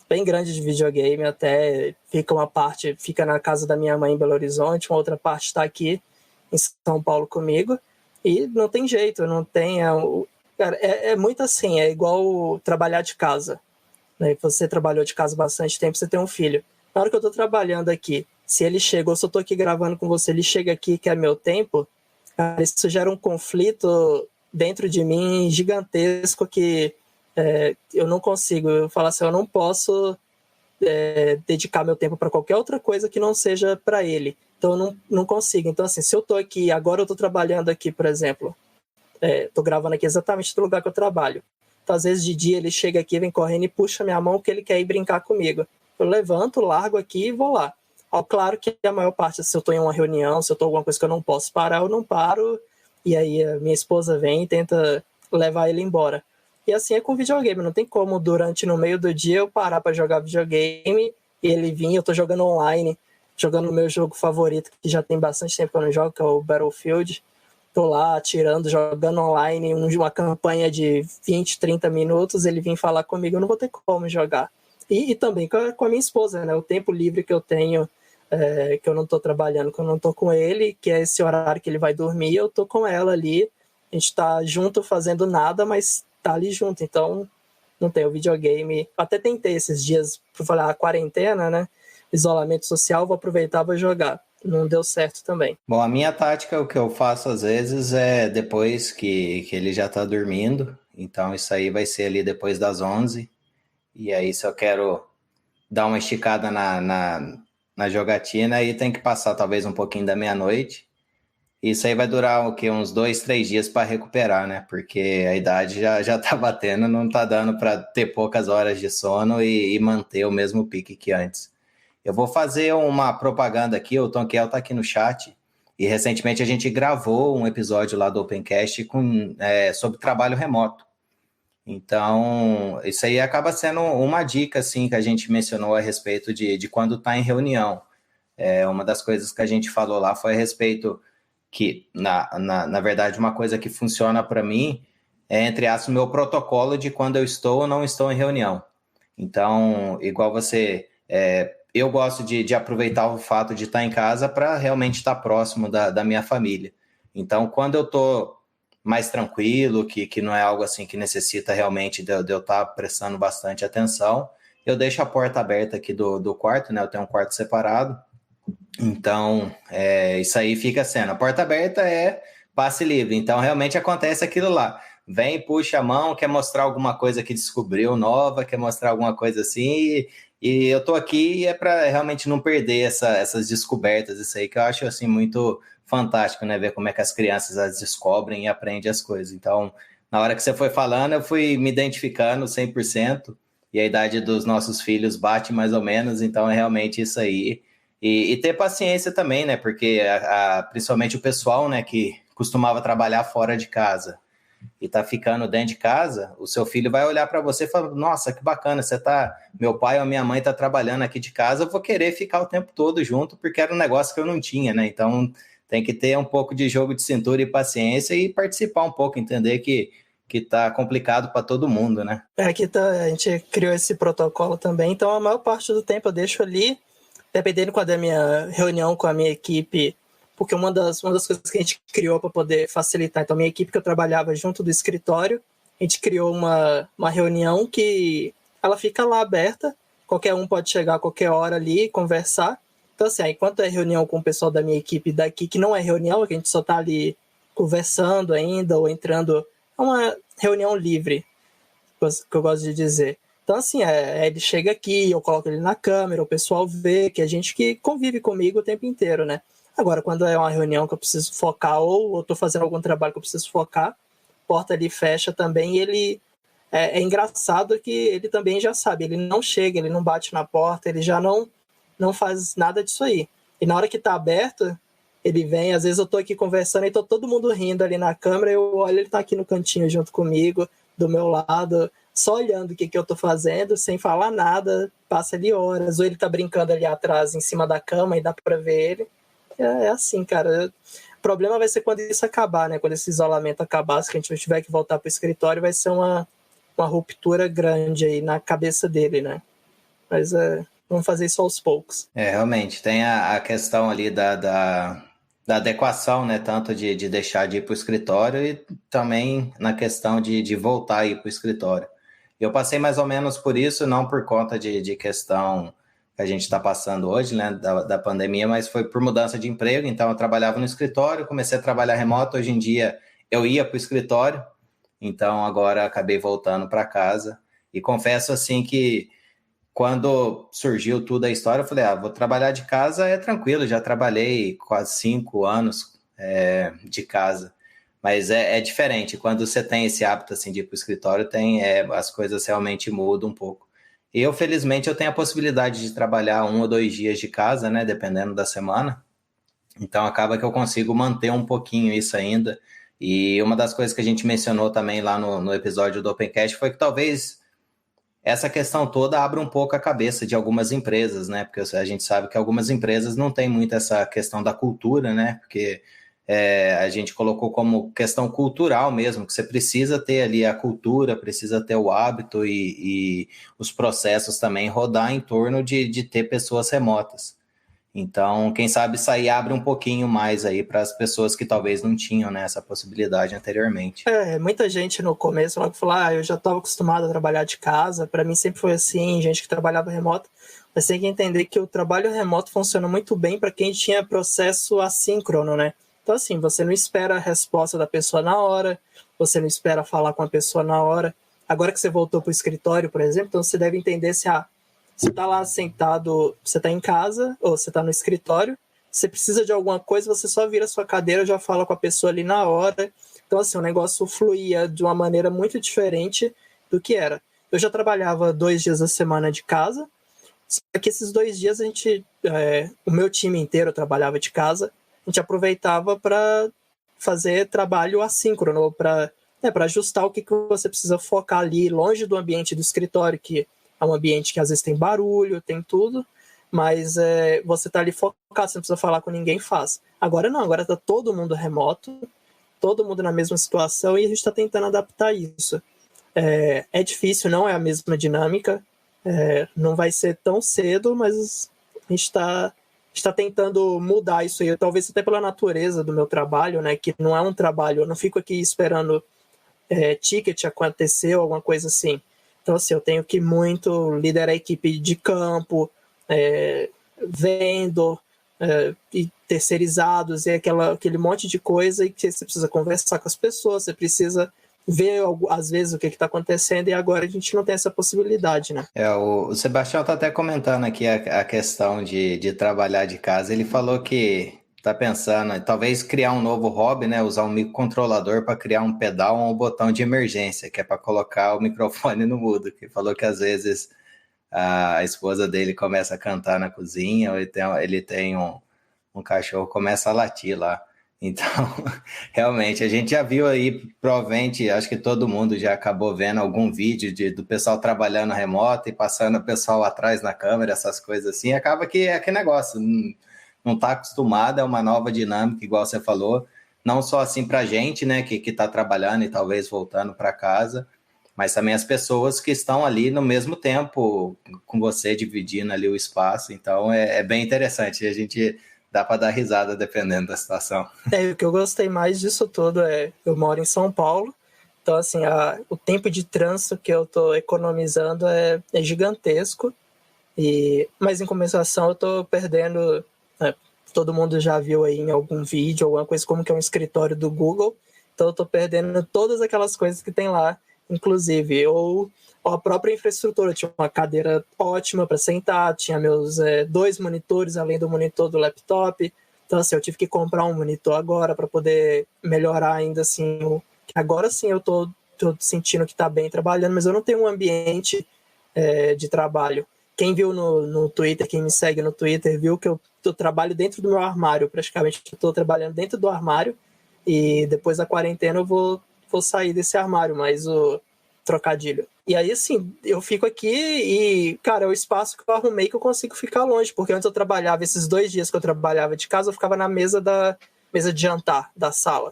bem grande de videogame, até uma parte fica na casa da minha mãe em Belo Horizonte, uma outra parte está aqui em São Paulo comigo, e não tem jeito, não tem... Cara, é muito assim, é igual trabalhar de casa, né? Você trabalhou de casa bastante tempo, você tem um filho. Na hora que eu estou trabalhando aqui, se ele chega, ou se eu estou aqui gravando com você, ele chega aqui e quer meu tempo, cara, isso gera um conflito dentro de mim gigantesco que eu não consigo. Eu falo assim, eu não posso dedicar meu tempo para qualquer outra coisa que não seja para ele. Então eu não consigo. Então assim, se eu estou aqui, agora eu estou trabalhando aqui, por exemplo, estou gravando aqui exatamente do lugar que eu trabalho. Então às vezes de dia ele chega aqui, vem correndo e puxa minha mão porque ele quer ir brincar comigo. Eu levanto, largo aqui e vou lá. Claro que a maior parte, se eu estou em uma reunião, se eu estou em alguma coisa que eu não posso parar, eu não paro, e aí a minha esposa vem e tenta levar ele embora. E assim é com videogame, não tem como no meio do dia eu parar para jogar videogame e ele vir, eu tô jogando online, jogando o meu jogo favorito, que já tem bastante tempo que eu não jogo, que é o Battlefield. Tô lá atirando, jogando online, uma campanha de 20, 30 minutos, ele vir falar comigo, eu não vou ter como jogar. E também com a minha esposa, né? O tempo livre que eu tenho, que eu não tô trabalhando, que eu não tô com ele, que é esse horário que ele vai dormir, eu tô com ela ali, a gente tá junto fazendo nada, mas tá ali junto, então não tem o videogame. Até tentei esses dias, por falar a quarentena, né? Isolamento social, vou aproveitar e vou jogar. Não deu certo também. Bom, a minha tática, o que eu faço às vezes é depois que ele já tá dormindo, então isso aí vai ser ali depois das 11, e aí se eu quero dar uma esticada na jogatina, aí tem que passar talvez um pouquinho da meia-noite. Isso aí vai durar o quê? Uns 2, 3 dias para recuperar, né? Porque a idade já tá batendo, não tá dando para ter poucas horas de sono e manter o mesmo pique que antes. Eu vou fazer uma propaganda aqui, o Tom Kiel tá aqui no chat, e recentemente a gente gravou um episódio lá do Opencast sobre trabalho remoto. Então, isso aí acaba sendo uma dica, assim, que a gente mencionou a respeito de quando tá em reunião. Uma das coisas que a gente falou lá foi a respeito que, na verdade, uma coisa que funciona para mim é, entre aspas, o meu protocolo de quando eu estou ou não estou em reunião. Então, igual você... eu gosto de aproveitar o fato de estar em casa para realmente estar próximo da minha família. Então, quando eu estou mais tranquilo, que não é algo assim que necessita realmente de eu estar prestando bastante atenção, eu deixo a porta aberta aqui do quarto, né? Eu tenho um quarto separado. Então, isso aí fica sendo. A porta aberta é passe livre. Então, realmente acontece aquilo lá. Vem, puxa a mão, quer mostrar alguma coisa que descobriu nova, quer mostrar alguma coisa assim, e eu tô aqui para realmente não perder essas descobertas, isso aí que eu acho assim muito fantástico, né? Ver como é que as crianças as descobrem e aprendem as coisas. Então, na hora que você foi falando, eu fui me identificando 100%, e a idade dos nossos filhos bate mais ou menos, então é realmente isso aí. E ter paciência também, né? Porque principalmente o pessoal, né, que costumava trabalhar fora de casa e tá ficando dentro de casa, o seu filho vai olhar para você e falar, nossa, que bacana, meu pai ou minha mãe tá trabalhando aqui de casa, eu vou querer ficar o tempo todo junto, porque era um negócio que eu não tinha, né? Então, tem que ter um pouco de jogo de cintura e paciência e participar um pouco, entender que tá complicado para todo mundo, né? Aqui a gente criou esse protocolo também, então a maior parte do tempo eu deixo ali, dependendo quando é a minha reunião com a minha equipe, porque uma das coisas que a gente criou para poder facilitar, então a minha equipe que eu trabalhava junto do escritório, a gente criou uma reunião que ela fica lá aberta, qualquer um pode chegar a qualquer hora ali e conversar. Então assim, enquanto é reunião com o pessoal da minha equipe daqui, que não é reunião, que a gente só está ali conversando ainda ou entrando, é uma reunião livre, que eu gosto de dizer. Então assim, ele chega aqui, eu coloco ele na câmera, o pessoal vê que a gente que convive comigo o tempo inteiro, né? Agora, quando é uma reunião que eu preciso focar ou eu estou fazendo algum trabalho que eu preciso focar, a porta ali fecha também e ele... É engraçado que ele também já sabe, ele não chega, ele não bate na porta, ele já não faz nada disso aí. E na hora que está aberto, ele vem, às vezes eu estou aqui conversando e estou todo mundo rindo ali na câmera, eu olho, ele está aqui no cantinho junto comigo, do meu lado, só olhando o que eu estou fazendo, sem falar nada, passa ali horas, ou ele está brincando ali atrás, em cima da cama, e dá para ver ele. É assim, cara. O problema vai ser quando isso acabar, né? Quando esse isolamento acabar, se a gente tiver que voltar pro escritório, vai ser uma ruptura grande aí na cabeça dele, né? Mas vamos fazer isso aos poucos. Realmente, tem a questão ali da adequação, né? Tanto de deixar de ir pro escritório e também na questão de voltar a ir pro escritório. Eu passei mais ou menos por isso, não por conta de questão que a gente está passando hoje, né, da pandemia, mas foi por mudança de emprego. Então eu trabalhava no escritório, comecei a trabalhar remoto. Hoje em dia eu ia para o escritório, então agora acabei voltando para casa. E confesso assim que quando surgiu tudo a história, eu falei, vou trabalhar de casa, é tranquilo, já trabalhei quase 5 anos de casa. Mas é diferente, quando você tem esse hábito assim, de ir para o escritório, as coisas realmente mudam um pouco. Eu, felizmente, eu tenho a possibilidade de trabalhar 1 ou 2 dias de casa, né, dependendo da semana. Então, acaba que eu consigo manter um pouquinho isso ainda. E uma das coisas que a gente mencionou também lá no episódio do Opencast foi que talvez essa questão toda abra um pouco a cabeça de algumas empresas, né? Porque a gente sabe que algumas empresas não têm muito essa questão da cultura, né? Porque a gente colocou como questão cultural mesmo, que você precisa ter ali a cultura, precisa ter o hábito e os processos também rodar em torno de ter pessoas remotas. Então, quem sabe isso aí abre um pouquinho mais aí para as pessoas que talvez não tinham, né, essa possibilidade anteriormente. Muita gente no começo logo falou, eu já estava acostumado a trabalhar de casa, para mim sempre foi assim, gente que trabalhava remoto, mas tem que entender que o trabalho remoto funciona muito bem para quem tinha processo assíncrono, né? Então, assim, você não espera a resposta da pessoa na hora, você não espera falar com a pessoa na hora. Agora que você voltou para o escritório, por exemplo, então você deve entender se você está lá sentado, você está em casa ou você está no escritório, você precisa de alguma coisa, você só vira a sua cadeira, já fala com a pessoa ali na hora. Então, assim, o negócio fluía de uma maneira muito diferente do que era. Eu já trabalhava 2 dias da semana de casa, só que esses 2 dias o meu time inteiro trabalhava de casa, a gente aproveitava para fazer trabalho assíncrono, para ajustar o que você precisa focar ali, longe do ambiente do escritório, que é um ambiente que às vezes tem barulho, tem tudo, mas você tá ali focado, você não precisa falar com ninguém, faz. Agora não, agora tá todo mundo remoto, todo mundo na mesma situação e a gente está tentando adaptar isso. É difícil, não é a mesma dinâmica, não vai ser tão cedo, mas a gente está tentando mudar isso aí, talvez até pela natureza do meu trabalho, né, que não é um trabalho, eu não fico aqui esperando ticket acontecer ou alguma coisa assim. Então, assim, eu tenho que muito liderar a equipe de campo, vendor, e terceirizados, e aquele monte de coisa, e que você precisa conversar com as pessoas, você precisa ver, às vezes, o que está acontecendo, e agora a gente não tem essa possibilidade, né? O Sebastião está até comentando aqui a questão de trabalhar de casa. Ele falou que está pensando, talvez criar um novo hobby, né? Usar um microcontrolador para criar um pedal ou um botão de emergência, que é para colocar o microfone no mudo. Que falou que às vezes a esposa dele começa a cantar na cozinha, ou ele tem um cachorro que começa a latir lá. Então, realmente, a gente já viu aí, provavelmente, acho que todo mundo já acabou vendo algum vídeo do pessoal trabalhando remoto e passando o pessoal atrás na câmera, essas coisas assim. Acaba que é aquele negócio, não está acostumado, é uma nova dinâmica, igual você falou, não só assim para a gente, né, que está trabalhando e talvez voltando para casa, mas também as pessoas que estão ali no mesmo tempo com você, dividindo ali o espaço. Então, é bem interessante, a gente dá para dar risada dependendo da situação. O que eu gostei mais disso tudo eu moro em São Paulo, então assim, o tempo de trânsito que eu estou economizando é gigantesco, mas em compensação eu estou perdendo, todo mundo já viu aí em algum vídeo, alguma coisa como que é um escritório do Google, então eu estou perdendo todas aquelas coisas que tem lá, inclusive, ou a própria infraestrutura. Eu tinha uma cadeira ótima para sentar, tinha meus 2 monitores, além do monitor do laptop. Então, assim, eu tive que comprar um monitor agora para poder melhorar ainda, assim. Agora sim eu tô sentindo que está bem trabalhando, mas eu não tenho um ambiente de trabalho. Quem viu no Twitter, quem me segue no Twitter, viu que eu trabalho dentro do meu armário, praticamente. Estou trabalhando dentro do armário e depois da quarentena eu vou sair desse armário, mas o trocadilho. E aí, assim, eu fico aqui e, cara, é o espaço que eu arrumei que eu consigo ficar longe, porque antes eu trabalhava, esses 2 dias que eu trabalhava de casa, eu ficava na mesa de jantar da sala.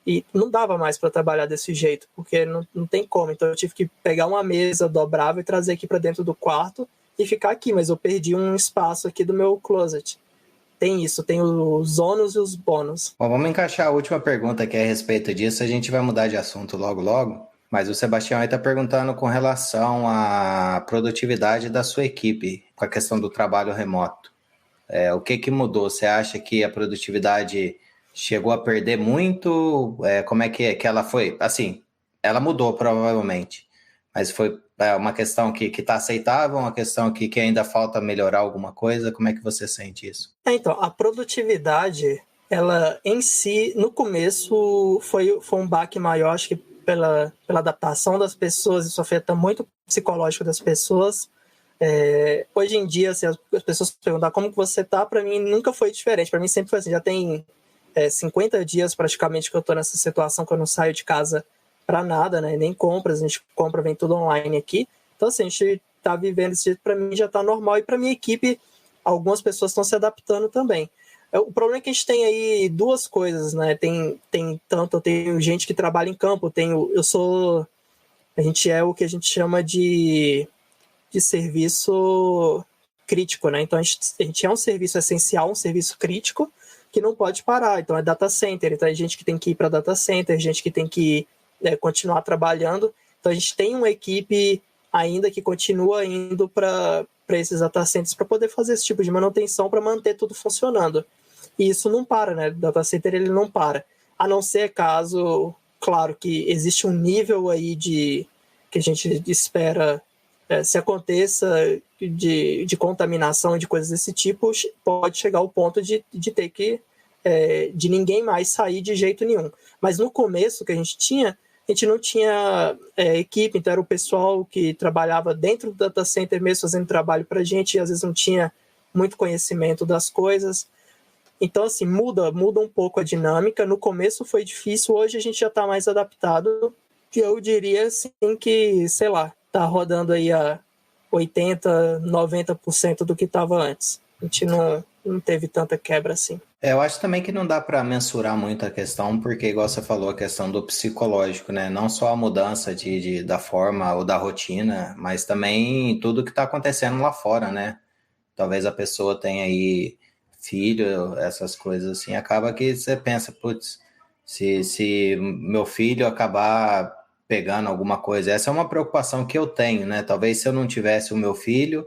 E não dava mais para trabalhar desse jeito, porque não tem como. Então eu tive que pegar uma mesa dobrável e trazer aqui para dentro do quarto e ficar aqui, mas eu perdi um espaço aqui do meu closet. Tem isso, tem os ônus e os bônus. Bom, vamos encaixar a última pergunta aqui a respeito disso, a gente vai mudar de assunto logo. Mas o Sebastião aí está perguntando com relação à produtividade da sua equipe, com a questão do trabalho remoto. O que mudou? Você acha que a produtividade chegou a perder muito? Como é que ela foi? Assim, ela mudou provavelmente, mas foi uma questão que está aceitável, uma questão que ainda falta melhorar alguma coisa? Como é que você sente isso? Então, a produtividade, ela em si, no começo, foi um baque maior, acho que pela adaptação das pessoas, isso afeta muito o psicológico das pessoas. Hoje em dia, se as pessoas perguntar como que você tá, para mim nunca foi diferente. Para mim sempre foi assim, já tem 50 dias praticamente que eu estou nessa situação, que eu não saio de casa para nada, né? Nem compras, a gente compra, vem tudo online aqui. Então, assim, a gente está vivendo esse jeito, para mim já está normal, e para minha equipe, algumas pessoas estão se adaptando também. O problema é que a gente tem aí duas coisas, né? Eu tenho gente que trabalha em campo, a gente é o que a gente chama de serviço crítico, né? Então a gente é um serviço essencial, um serviço crítico que não pode parar. Então é data center, então é gente que tem que ir para data center, gente que tem que continuar trabalhando. Então a gente tem uma equipe ainda que continua indo para esses data centers para poder fazer esse tipo de manutenção, para manter tudo funcionando. E isso não para, né? O data center ele não para. A não ser caso, claro, que existe um nível aí que a gente espera se aconteça de contaminação, de coisas desse tipo, pode chegar ao ponto de ter que de ninguém mais sair de jeito nenhum. Mas no começo que a gente não tinha equipe, então era o pessoal que trabalhava dentro do data center mesmo fazendo trabalho para a gente, e às vezes não tinha muito conhecimento das coisas. Então, assim, muda um pouco a dinâmica. No começo foi difícil, hoje a gente já está mais adaptado. E eu diria, assim, que, sei lá, tá rodando aí a 80%, 90% do que estava antes. A gente não teve tanta quebra assim. Eu acho também que não dá para mensurar muito a questão, porque, igual você falou, a questão do psicológico, né? Não só a mudança da forma ou da rotina, mas também tudo que está acontecendo lá fora, né? Talvez a pessoa tenha aí filho, essas coisas assim, acaba que você pensa, putz, se meu filho acabar pegando alguma coisa, essa é uma preocupação que eu tenho, né? Talvez se eu não tivesse o meu filho,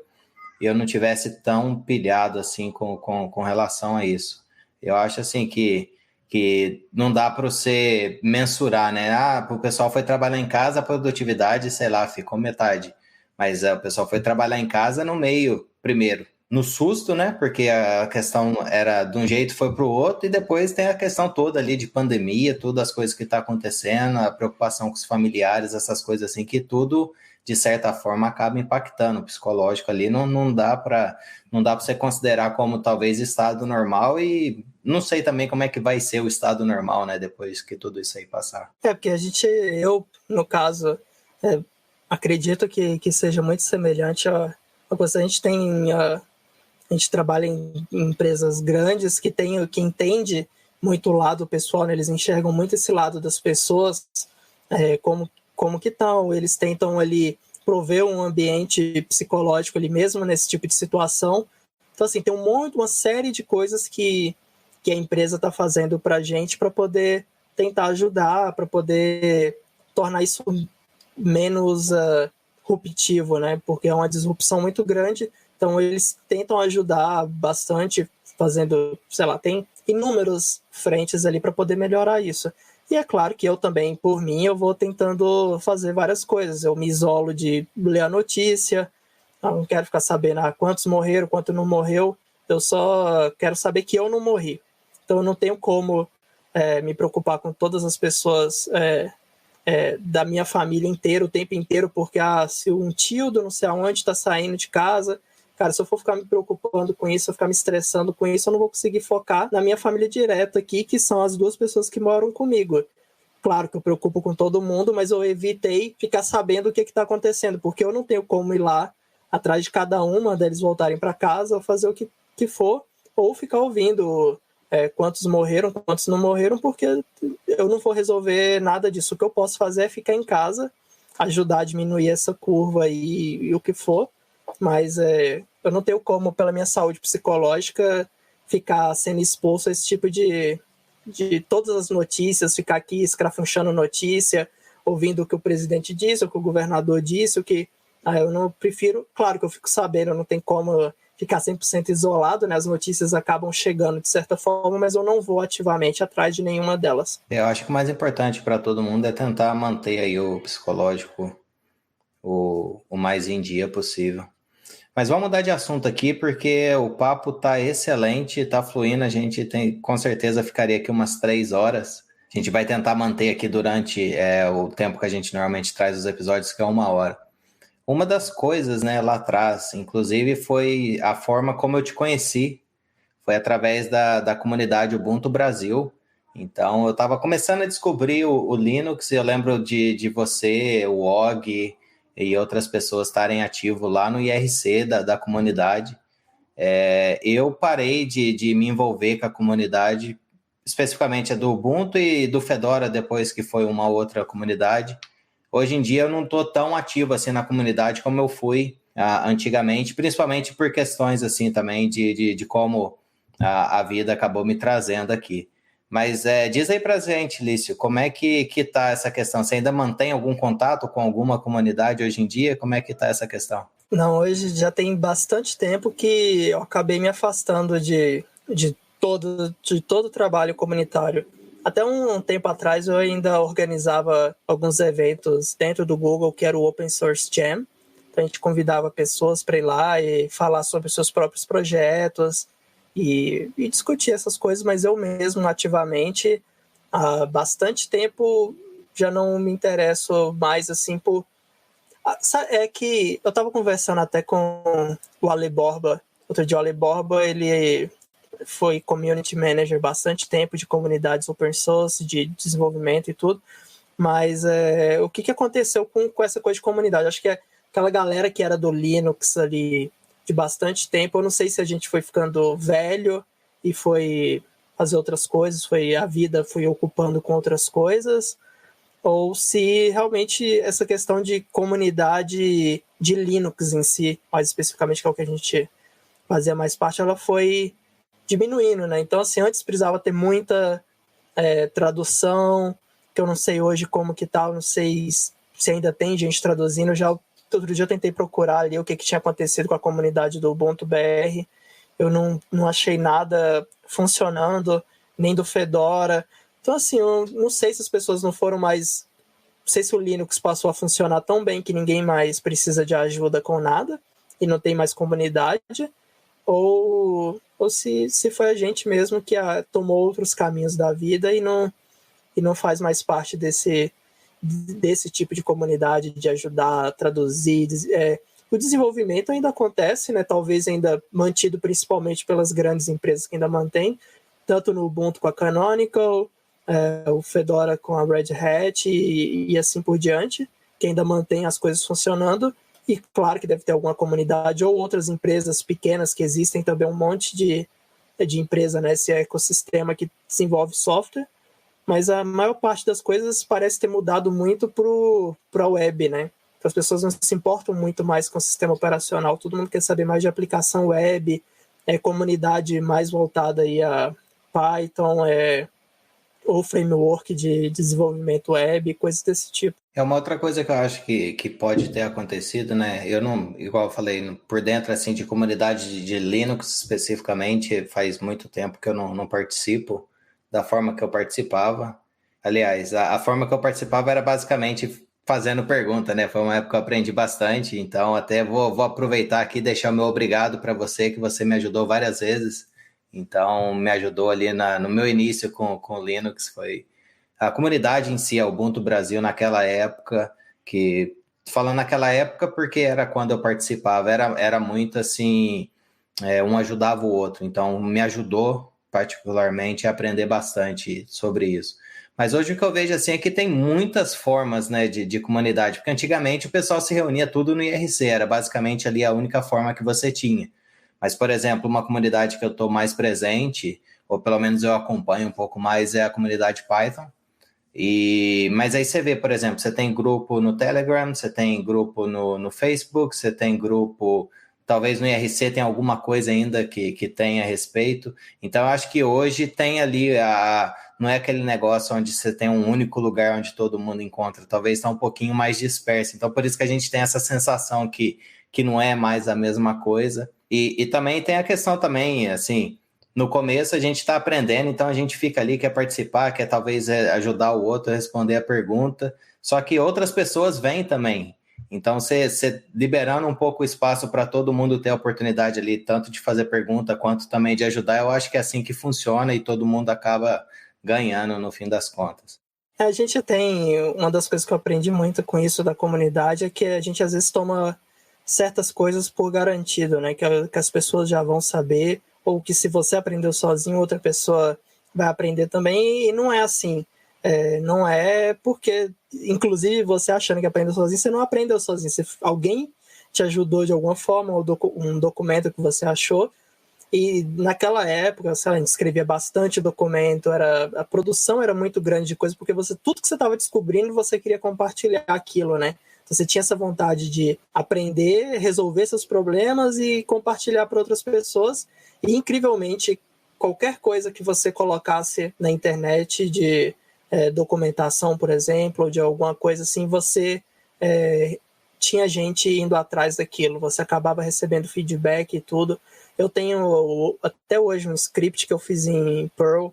eu não tivesse tão pilhado assim com relação a isso. Eu acho assim que não dá para você mensurar, né? O pessoal foi trabalhar em casa, a produtividade, sei lá, ficou metade. Mas o pessoal foi trabalhar em casa no meio, primeiro, no susto, né? Porque a questão era de um jeito, foi para o outro, e depois tem a questão toda ali de pandemia, todas as coisas que está acontecendo, a preocupação com os familiares, essas coisas assim, que tudo, de certa forma, acaba impactando o psicológico ali. Não dá para você considerar como talvez estado normal, e não sei também como é que vai ser o estado normal, né? Depois que tudo isso aí passar. Porque eu, no caso, acredito que seja muito semelhante a coisa. A gente trabalha em empresas grandes que entende muito o lado pessoal, né? Eles enxergam muito esse lado das pessoas, como que estão. Eles tentam ali prover um ambiente psicológico ali mesmo nesse tipo de situação. Então, assim, tem uma série de coisas que a empresa está fazendo para a gente para poder tentar ajudar, para poder tornar isso menos ruptivo, né? Porque é uma disrupção muito grande. Então, eles tentam ajudar bastante, fazendo, sei lá, tem inúmeras frentes ali para poder melhorar isso. E é claro que eu também, por mim, eu vou tentando fazer várias coisas. Eu me isolo de ler a notícia, eu não quero ficar sabendo quantos morreram, quanto não morreu. Eu só quero saber que eu não morri. Então, eu não tenho como me preocupar com todas as pessoas da minha família inteira, o tempo inteiro, porque se um tio do não sei aonde está saindo de casa... Cara, se eu for ficar me preocupando com isso, eu ficar me estressando com isso, eu não vou conseguir focar na minha família direta aqui, que são as 2 pessoas que moram comigo. Claro que eu preocupo com todo mundo, mas eu evitei ficar sabendo o que está acontecendo, porque eu não tenho como ir lá atrás de cada uma deles voltarem para casa, ou fazer o que for, ou ficar ouvindo quantos morreram, quantos não morreram, porque eu não vou resolver nada disso. O que eu posso fazer é ficar em casa, ajudar a diminuir essa curva aí e o que for, mas eu não tenho como, pela minha saúde psicológica, ficar sendo exposto a esse tipo de todas as notícias, ficar aqui escrafunchando notícia, ouvindo o que o presidente disse, o que o governador disse, eu não prefiro. Claro que eu fico sabendo, não tem como ficar 100% isolado, né? As notícias acabam chegando de certa forma, mas eu não vou ativamente atrás de nenhuma delas. Eu acho que o mais importante para todo mundo é tentar manter aí o psicológico o mais em dia possível. Mas vamos mudar de assunto aqui, porque o papo tá excelente, tá fluindo, a gente com certeza ficaria aqui umas 3 horas. A gente vai tentar manter aqui durante o tempo que a gente normalmente traz os episódios, que é 1 hora. Uma das coisas, né, lá atrás, inclusive, foi a forma como eu te conheci. Foi através da comunidade Ubuntu Brasil. Então, eu estava começando a descobrir o Linux, e eu lembro de você, o Og e outras pessoas estarem ativos lá no IRC da comunidade. Eu parei de me envolver com a comunidade, especificamente a do Ubuntu e do Fedora, depois que foi uma outra comunidade. Hoje em dia eu não estou tão ativo assim na comunidade como eu fui antigamente, principalmente por questões assim também de como a vida acabou me trazendo aqui. Mas diz aí pra gente, Lício, como é que tá essa questão? Você ainda mantém algum contato com alguma comunidade hoje em dia? Como é que tá essa questão? Não, hoje já tem bastante tempo que eu acabei me afastando de todo o trabalho comunitário. Até um tempo atrás eu ainda organizava alguns eventos dentro do Google, que era o Open Source Jam. Então a gente convidava pessoas para ir lá e falar sobre os seus próprios projetos e discutir essas coisas, mas eu mesmo ativamente há bastante tempo já não me interesso mais assim por... É que eu estava conversando até com o Ale Borba. Outro dia o Ale Borba, ele foi community manager bastante tempo de comunidades open source, de desenvolvimento e tudo. Mas o que aconteceu com essa coisa de comunidade? Acho que aquela galera que era do Linux ali de bastante tempo, eu não sei se a gente foi ficando velho e foi fazer outras coisas, a vida foi ocupando com outras coisas, ou se realmente essa questão de comunidade de Linux em si, mais especificamente, que é o que a gente fazia mais parte, ela foi diminuindo, né? Então, assim, antes precisava ter muita tradução, que eu não sei hoje como que tá, não sei se ainda tem gente traduzindo. Outro dia eu tentei procurar ali o que tinha acontecido com a comunidade do Ubuntu BR, eu não achei nada funcionando, nem do Fedora. Então, assim, eu não sei se as pessoas não foram mais... Não sei se o Linux passou a funcionar tão bem que ninguém mais precisa de ajuda com nada e não tem mais comunidade, ou se foi a gente mesmo que tomou outros caminhos da vida e não faz mais parte desse tipo de comunidade, de ajudar a traduzir. O desenvolvimento ainda acontece, né? Talvez ainda mantido principalmente pelas grandes empresas que ainda mantêm, tanto no Ubuntu com a Canonical, o Fedora com a Red Hat e assim por diante, que ainda mantém as coisas funcionando. E claro que deve ter alguma comunidade ou outras empresas pequenas que existem também, um monte de empresa nesse ecossistema que desenvolve software, mas a maior parte das coisas parece ter mudado muito para a web, né? Então, as pessoas não se importam muito mais com o sistema operacional, todo mundo quer saber mais de aplicação web, comunidade mais voltada aí a Python, ou framework de desenvolvimento web, coisas desse tipo. É uma outra coisa que eu acho que pode ter acontecido, né? Eu não, igual eu falei, por dentro assim de comunidade de Linux especificamente, faz muito tempo que eu não participo da forma que eu participava. Aliás, a forma que eu participava era basicamente fazendo pergunta, né? Foi uma época que eu aprendi bastante, então até vou aproveitar aqui e deixar o meu obrigado para você, que você me ajudou várias vezes. Então, me ajudou ali no meu início com o Linux, foi a comunidade em si, a Ubuntu Brasil naquela época, que falando naquela época porque era quando eu participava, era muito assim, um ajudava o outro, então me ajudou particularmente a aprender bastante sobre isso. Mas hoje o que eu vejo assim é que tem muitas formas, né, de comunidade, porque antigamente o pessoal se reunia tudo no IRC, era basicamente ali a única forma que você tinha. Mas, por exemplo, uma comunidade que eu estou mais presente, ou pelo menos eu acompanho um pouco mais, é a comunidade Python. Mas aí você vê, por exemplo, você tem grupo no Telegram, você tem grupo no Facebook, você tem grupo, talvez no IRC tem alguma coisa ainda que tenha a respeito. Então, eu acho que hoje tem ali, não é aquele negócio onde você tem um único lugar onde todo mundo encontra, talvez está um pouquinho mais disperso. Então, por isso que a gente tem essa sensação que não é mais a mesma coisa. E também tem a questão também, assim, no começo a gente está aprendendo, então a gente fica ali, quer participar, quer talvez ajudar o outro a responder a pergunta, só que outras pessoas vêm também. Então, você liberando um pouco o espaço para todo mundo ter a oportunidade ali, tanto de fazer pergunta quanto também de ajudar, eu acho que é assim que funciona e todo mundo acaba ganhando no fim das contas. A gente tem, uma das coisas que eu aprendi muito com isso da comunidade é que a gente às vezes toma certas coisas por garantido, né? Que as pessoas já vão saber, ou que se você aprendeu sozinho, outra pessoa vai aprender também, e não é assim. Não é porque, inclusive, você achando que aprendeu sozinho, você não aprendeu sozinho. Alguém te ajudou de alguma forma, um documento que você achou. E naquela época, sei lá, a gente escrevia bastante documento, a produção era muito grande de coisa, porque tudo que você estava descobrindo, você queria compartilhar aquilo, né? Então, você tinha essa vontade de aprender, resolver seus problemas e compartilhar para outras pessoas. E, incrivelmente, qualquer coisa que você colocasse na internet de documentação, por exemplo, ou de alguma coisa assim, você tinha gente indo atrás daquilo, você acabava recebendo feedback e tudo. Eu tenho até hoje um script que eu fiz em Perl,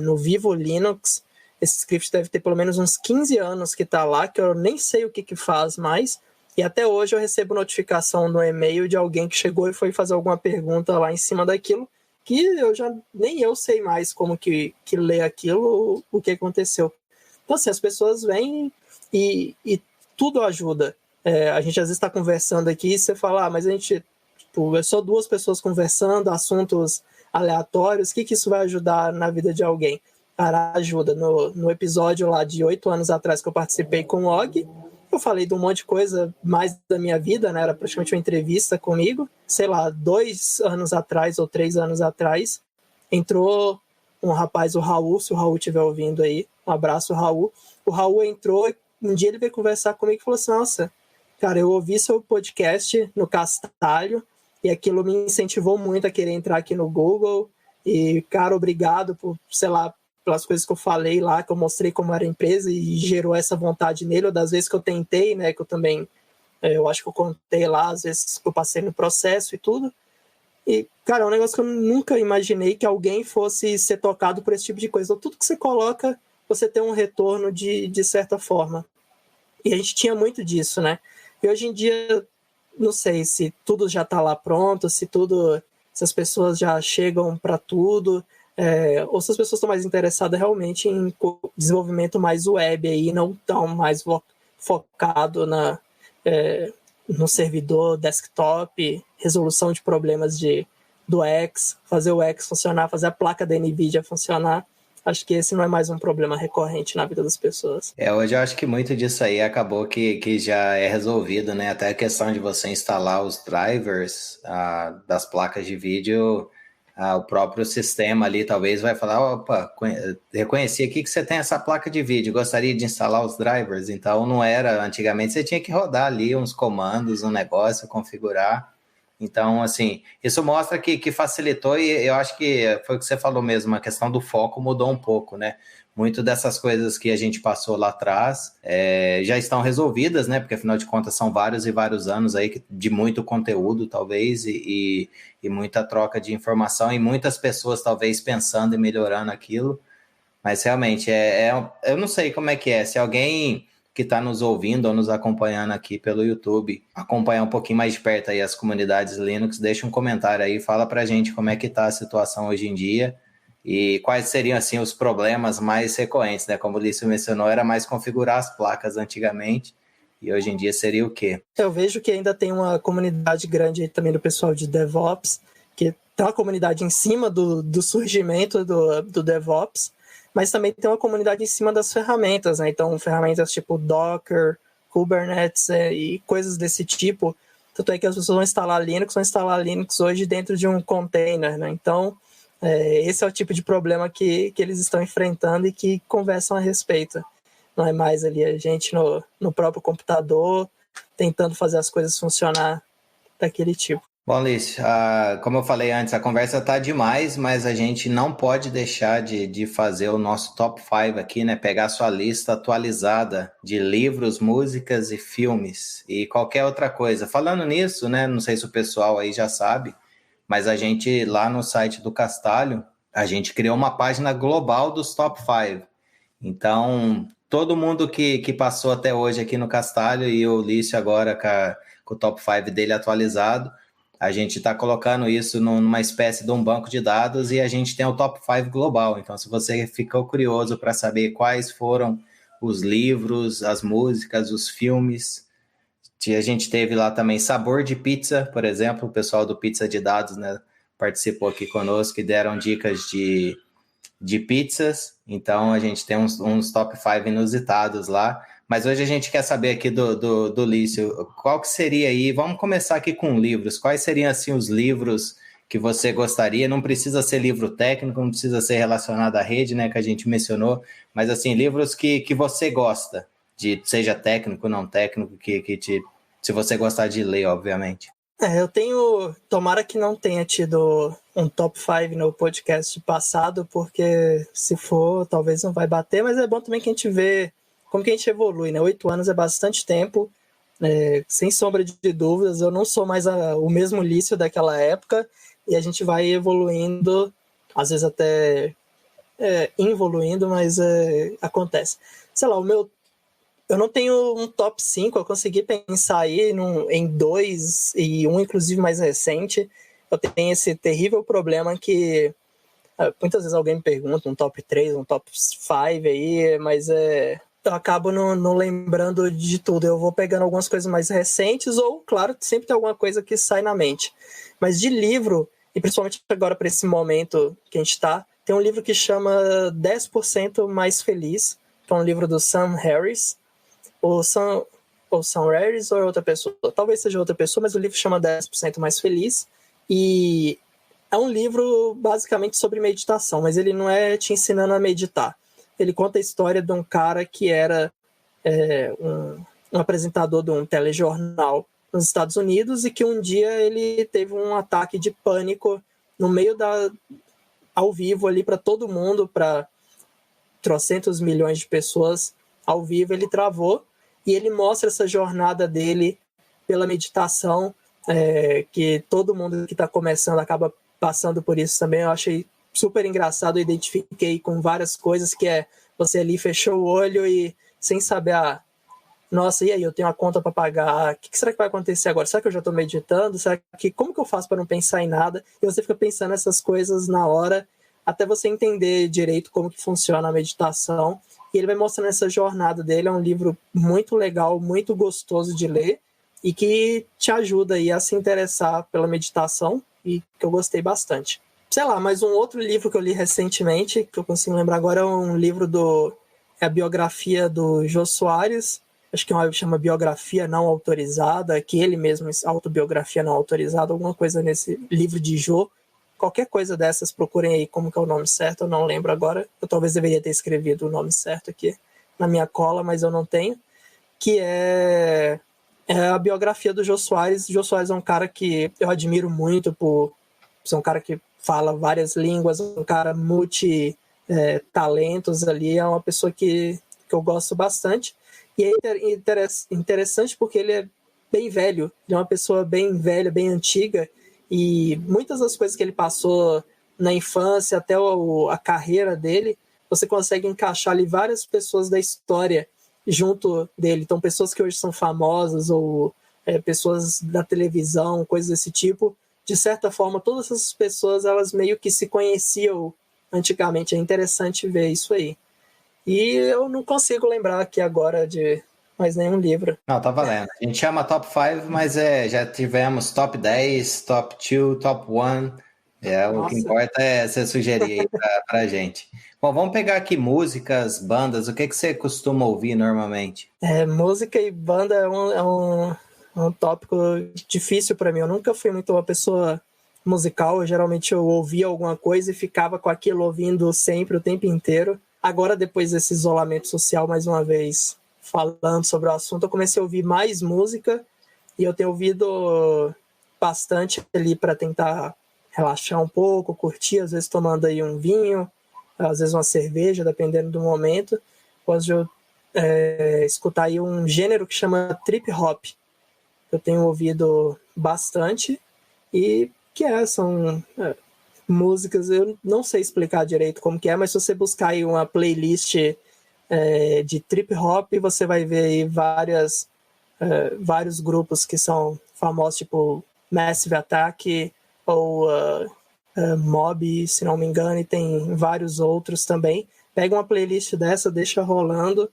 no Vivo Linux. Esse script deve ter pelo menos uns 15 anos que está lá, que eu nem sei o que faz mais. E até hoje eu recebo notificação no e-mail de alguém que chegou e foi fazer alguma pergunta lá em cima daquilo, que nem eu sei mais como que lê aquilo, o que aconteceu. Então, assim, as pessoas vêm e tudo ajuda. A gente às vezes está conversando aqui e você fala, mas a gente... é só duas pessoas conversando, assuntos aleatórios, o que isso vai ajudar na vida de alguém? Cara, ajuda. No episódio lá de 8 anos atrás que eu participei com o Og, eu falei de um monte de coisa mais da minha vida, né? Era praticamente uma entrevista comigo. Sei lá, 2 anos atrás ou 3 anos atrás, entrou um rapaz, o Raul, se o Raul estiver ouvindo aí, um abraço, Raul. O Raul entrou, um dia ele veio conversar comigo e falou assim, nossa, cara, eu ouvi seu podcast no Castalho, e aquilo me incentivou muito a querer entrar aqui no Google. E, cara, obrigado por, sei lá, pelas coisas que eu falei lá, que eu mostrei como era a empresa e gerou essa vontade nele. Ou das vezes que eu tentei, né, que eu também, eu acho que eu contei lá, às vezes que eu passei no processo e tudo. E, cara, é um negócio que eu nunca imaginei que alguém fosse ser tocado por esse tipo de coisa. Então, tudo que você coloca, você tem um retorno de certa forma. E a gente tinha muito disso, né? E hoje em dia... não sei se tudo já está lá pronto, se as pessoas já chegam para tudo, ou se as pessoas estão mais interessadas realmente em desenvolvimento mais web aí, não tão mais focado no servidor, desktop, resolução de problemas do X, fazer o X funcionar, fazer a placa da NVIDIA funcionar. Acho que esse não é mais um problema recorrente na vida das pessoas. Hoje eu acho que muito disso aí acabou que já é resolvido, né? Até a questão de você instalar os drivers das placas de vídeo, o próprio sistema ali talvez vai falar, opa, reconheci aqui que você tem essa placa de vídeo, gostaria de instalar os drivers. Então não era, antigamente você tinha que rodar ali uns comandos, um negócio, configurar. Então, assim, isso mostra que facilitou e eu acho que foi o que você falou mesmo, a questão do foco mudou um pouco, né? Muito dessas coisas que a gente passou lá atrás já estão resolvidas, né? Porque, afinal de contas, são vários e vários anos aí de muito conteúdo, talvez, e muita troca de informação e muitas pessoas, talvez, pensando e melhorando aquilo. Mas, realmente, eu não sei como é que é. Se alguém que está nos ouvindo ou nos acompanhando aqui pelo YouTube, acompanhar um pouquinho mais de perto aí as comunidades Linux, deixa um comentário aí, fala pra gente como é que está a situação hoje em dia e quais seriam, assim, os problemas mais recorrentes, né? Como o Lício mencionou, era mais configurar as placas antigamente e hoje em dia seria o quê? Eu vejo que ainda tem uma comunidade grande aí também do pessoal de DevOps, que tem uma comunidade em cima do surgimento do DevOps, mas também tem uma comunidade em cima das ferramentas, né? Então, ferramentas tipo Docker, Kubernetes e coisas desse tipo. Tanto é que as pessoas vão instalar Linux hoje dentro de um container, né? Então, esse é o tipo de problema que eles estão enfrentando e que conversam a respeito. Não é mais ali a gente no próprio computador tentando fazer as coisas funcionar daquele tipo. Bom, Lício, como eu falei antes, a conversa tá demais, mas a gente não pode deixar de fazer o nosso top 5 aqui, né? Pegar a sua lista atualizada de livros, músicas e filmes e qualquer outra coisa. Falando nisso, né? Não sei se o pessoal aí já sabe, mas a gente lá no site do Castalho, a gente criou uma página global dos top 5. Então, todo mundo que passou até hoje aqui no Castalho e o Lício agora com o top 5 dele atualizado, a gente está colocando isso numa espécie de um banco de dados e a gente tem o top 5 global. Então, se você ficou curioso para saber quais foram os livros, as músicas, os filmes, a gente teve lá também Sabor de Pizza, por exemplo, o pessoal do Pizza de Dados, né, participou aqui conosco e deram dicas de de pizzas, então a gente tem uns top 5 inusitados lá. Mas hoje a gente quer saber aqui do Lício, qual que seria aí, vamos começar aqui com livros, quais seriam assim os livros que você gostaria? Não precisa ser livro técnico, não precisa ser relacionado à rede, né, que a gente mencionou, mas assim, livros que você gosta, seja técnico, não técnico, se você gostar de ler, obviamente. Eu tenho, tomara que não tenha tido um top 5 no podcast passado, porque se for, talvez não vai bater, mas é bom também que a gente vê como que a gente evolui, né? 8 anos é bastante tempo, sem sombra de dúvidas, eu não sou mais o mesmo Lício daquela época, e a gente vai evoluindo, às vezes até involuindo, mas acontece. Sei lá, eu não tenho um top 5, eu consegui pensar aí em 2 e um inclusive mais recente. Eu tenho esse terrível problema que muitas vezes alguém me pergunta um top 3, um top 5 aí, mas eu acabo não lembrando de tudo. Eu vou pegando algumas coisas mais recentes ou, claro, sempre tem alguma coisa que sai na mente. Mas de livro, e principalmente agora para esse momento que a gente está, tem um livro que chama 10% Mais Feliz, que é um livro do Sam Harris. Ou Sam Harris ou é outra pessoa? Talvez seja outra pessoa, mas o livro chama 10% Mais Feliz. E é um livro basicamente sobre meditação, mas ele não é te ensinando a meditar. Ele conta a história de um cara que era um apresentador de um telejornal nos Estados Unidos e que um dia ele teve um ataque de pânico no meio ao vivo ali para todo mundo, para trocentos milhões de pessoas ao vivo. Ele travou e ele mostra essa jornada dele pela meditação, que todo mundo que está começando acaba passando por isso também. Eu achei super engraçado, eu identifiquei com várias coisas, que você ali fechou o olho e sem saber, nossa, e aí, eu tenho uma conta para pagar, o que será que vai acontecer agora? Será que eu já estou meditando? Como que eu faço para não pensar em nada? E você fica pensando nessas coisas na hora, até você entender direito como que funciona a meditação. E ele vai mostrando essa jornada dele. É um livro muito legal, muito gostoso de ler e que te ajuda aí a se interessar pela meditação, e que eu gostei bastante. Sei lá, mas um outro livro que eu li recentemente, que eu consigo lembrar agora, é um livro a biografia do Jô Soares. Acho que chama Biografia Não Autorizada, que ele mesmo, autobiografia não autorizada, alguma coisa nesse livro de Jô. Qualquer coisa dessas, procurem aí como que é o nome certo, eu não lembro agora. Eu talvez deveria ter escrevido o nome certo aqui na minha cola, mas eu não tenho. Que é a biografia do Jô Soares. O Jô Soares é um cara que eu admiro muito por ser um cara que fala várias línguas, um cara multi-talentos ali, é uma pessoa que eu gosto bastante. E é interessante porque ele é bem velho, ele é uma pessoa bem velha, bem antiga, e muitas das coisas que ele passou na infância, até a carreira dele, você consegue encaixar ali várias pessoas da história junto dele. Então, pessoas que hoje são famosas, ou pessoas da televisão, coisas desse tipo. De certa forma, todas essas pessoas, elas meio que se conheciam antigamente. É interessante ver isso aí. E eu não consigo lembrar aqui agora de mais nenhum livro. Não, tá valendo. A gente chama top 5, mas já tivemos top 10, top 2, top 1. O que importa é você sugerir aí pra gente. Bom, vamos pegar aqui músicas, bandas. O que você costuma ouvir normalmente? Música e banda é um tópico difícil para mim. Eu nunca fui muito uma pessoa musical. Geralmente eu ouvia alguma coisa e ficava com aquilo ouvindo sempre, o tempo inteiro. Agora, depois desse isolamento social, mais uma vez, falando sobre o assunto, eu comecei a ouvir mais música e eu tenho ouvido bastante ali para tentar relaxar um pouco, curtir, às vezes tomando aí um vinho, às vezes uma cerveja, dependendo do momento. Posso escutar aí um gênero que chama trip hop. Eu tenho ouvido bastante e são músicas, eu não sei explicar direito como que é, mas se você buscar aí uma playlist de trip hop, você vai ver aí vários grupos que são famosos, tipo Massive Attack ou Mob, se não me engano, e tem vários outros também. Pega uma playlist dessa, deixa rolando,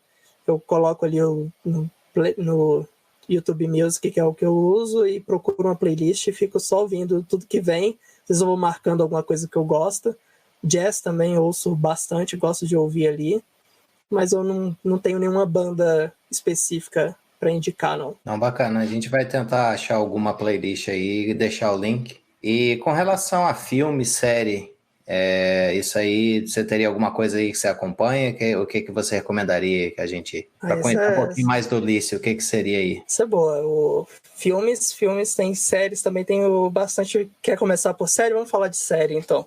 eu coloco ali no YouTube Music, que é o que eu uso, e procuro uma playlist e fico só ouvindo tudo que vem. Às vezes eu vou marcando alguma coisa que eu gosto, Jazz também ouço bastante, gosto de ouvir ali. Mas eu não tenho nenhuma banda específica para indicar, não. Não, bacana. A gente vai tentar achar alguma playlist aí e deixar o link. E com relação a filme, série, isso aí, você teria alguma coisa aí que você acompanha? O que você recomendaria que a gente... Para conhecer um pouquinho mais do Ulisses, o que seria aí? Isso é boa. Filmes tem séries, também tenho bastante... Quer começar por série? Vamos falar de série, então.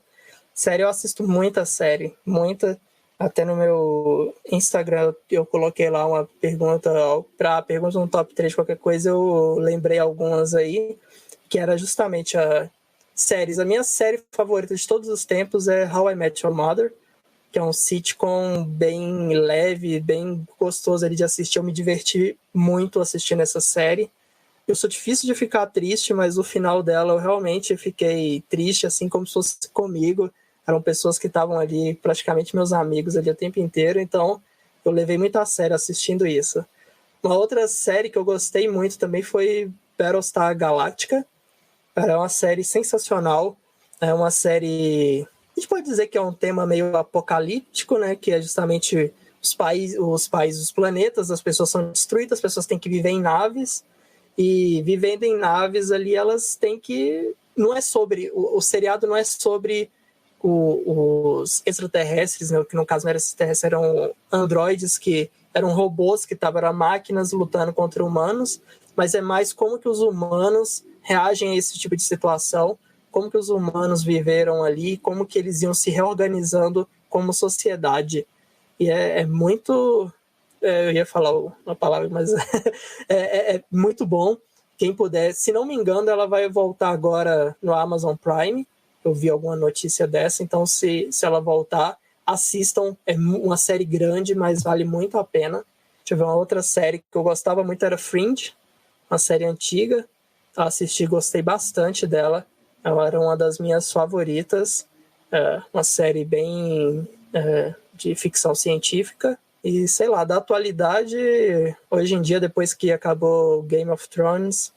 Série, eu assisto muita série, muita. Até no meu Instagram eu coloquei lá uma pergunta, para perguntas no top 3 de qualquer coisa, eu lembrei algumas aí, que era justamente séries. A minha série favorita de todos os tempos é How I Met Your Mother, que é um sitcom bem leve, bem gostoso ali de assistir. Eu me diverti muito assistindo essa série. Eu sou difícil de ficar triste, mas o final dela eu realmente fiquei triste, assim como se fosse comigo. Eram pessoas que estavam ali, praticamente meus amigos ali o tempo inteiro, então eu levei muito a sério assistindo isso. Uma outra série que eu gostei muito também foi Battlestar Galactica. É uma série sensacional, é uma série... A gente pode dizer que é um tema meio apocalíptico, né? Que é justamente os planetas, as pessoas são destruídas, as pessoas têm que viver em naves, e vivendo em naves ali, elas têm que... Não é sobre... O seriado não é sobre... os extraterrestres, né, que no caso não eram extraterrestres, eram androides, que eram robôs, que eram máquinas lutando contra humanos, mas é mais como que os humanos reagem a esse tipo de situação, como que os humanos viveram ali, como que eles iam se reorganizando como sociedade. E é muito... eu ia falar uma palavra, mas é muito bom. Quem puder, se não me engano, ela vai voltar agora no Amazon Prime. Eu vi alguma notícia dessa, então se ela voltar, assistam. É uma série grande, mas vale muito a pena. Deixa eu ver, uma outra série que eu gostava muito era Fringe, uma série antiga. Eu assisti, gostei bastante dela. Ela era uma das minhas favoritas. Uma série bem de ficção científica. E, sei lá, da atualidade, hoje em dia, depois que acabou Game of Thrones,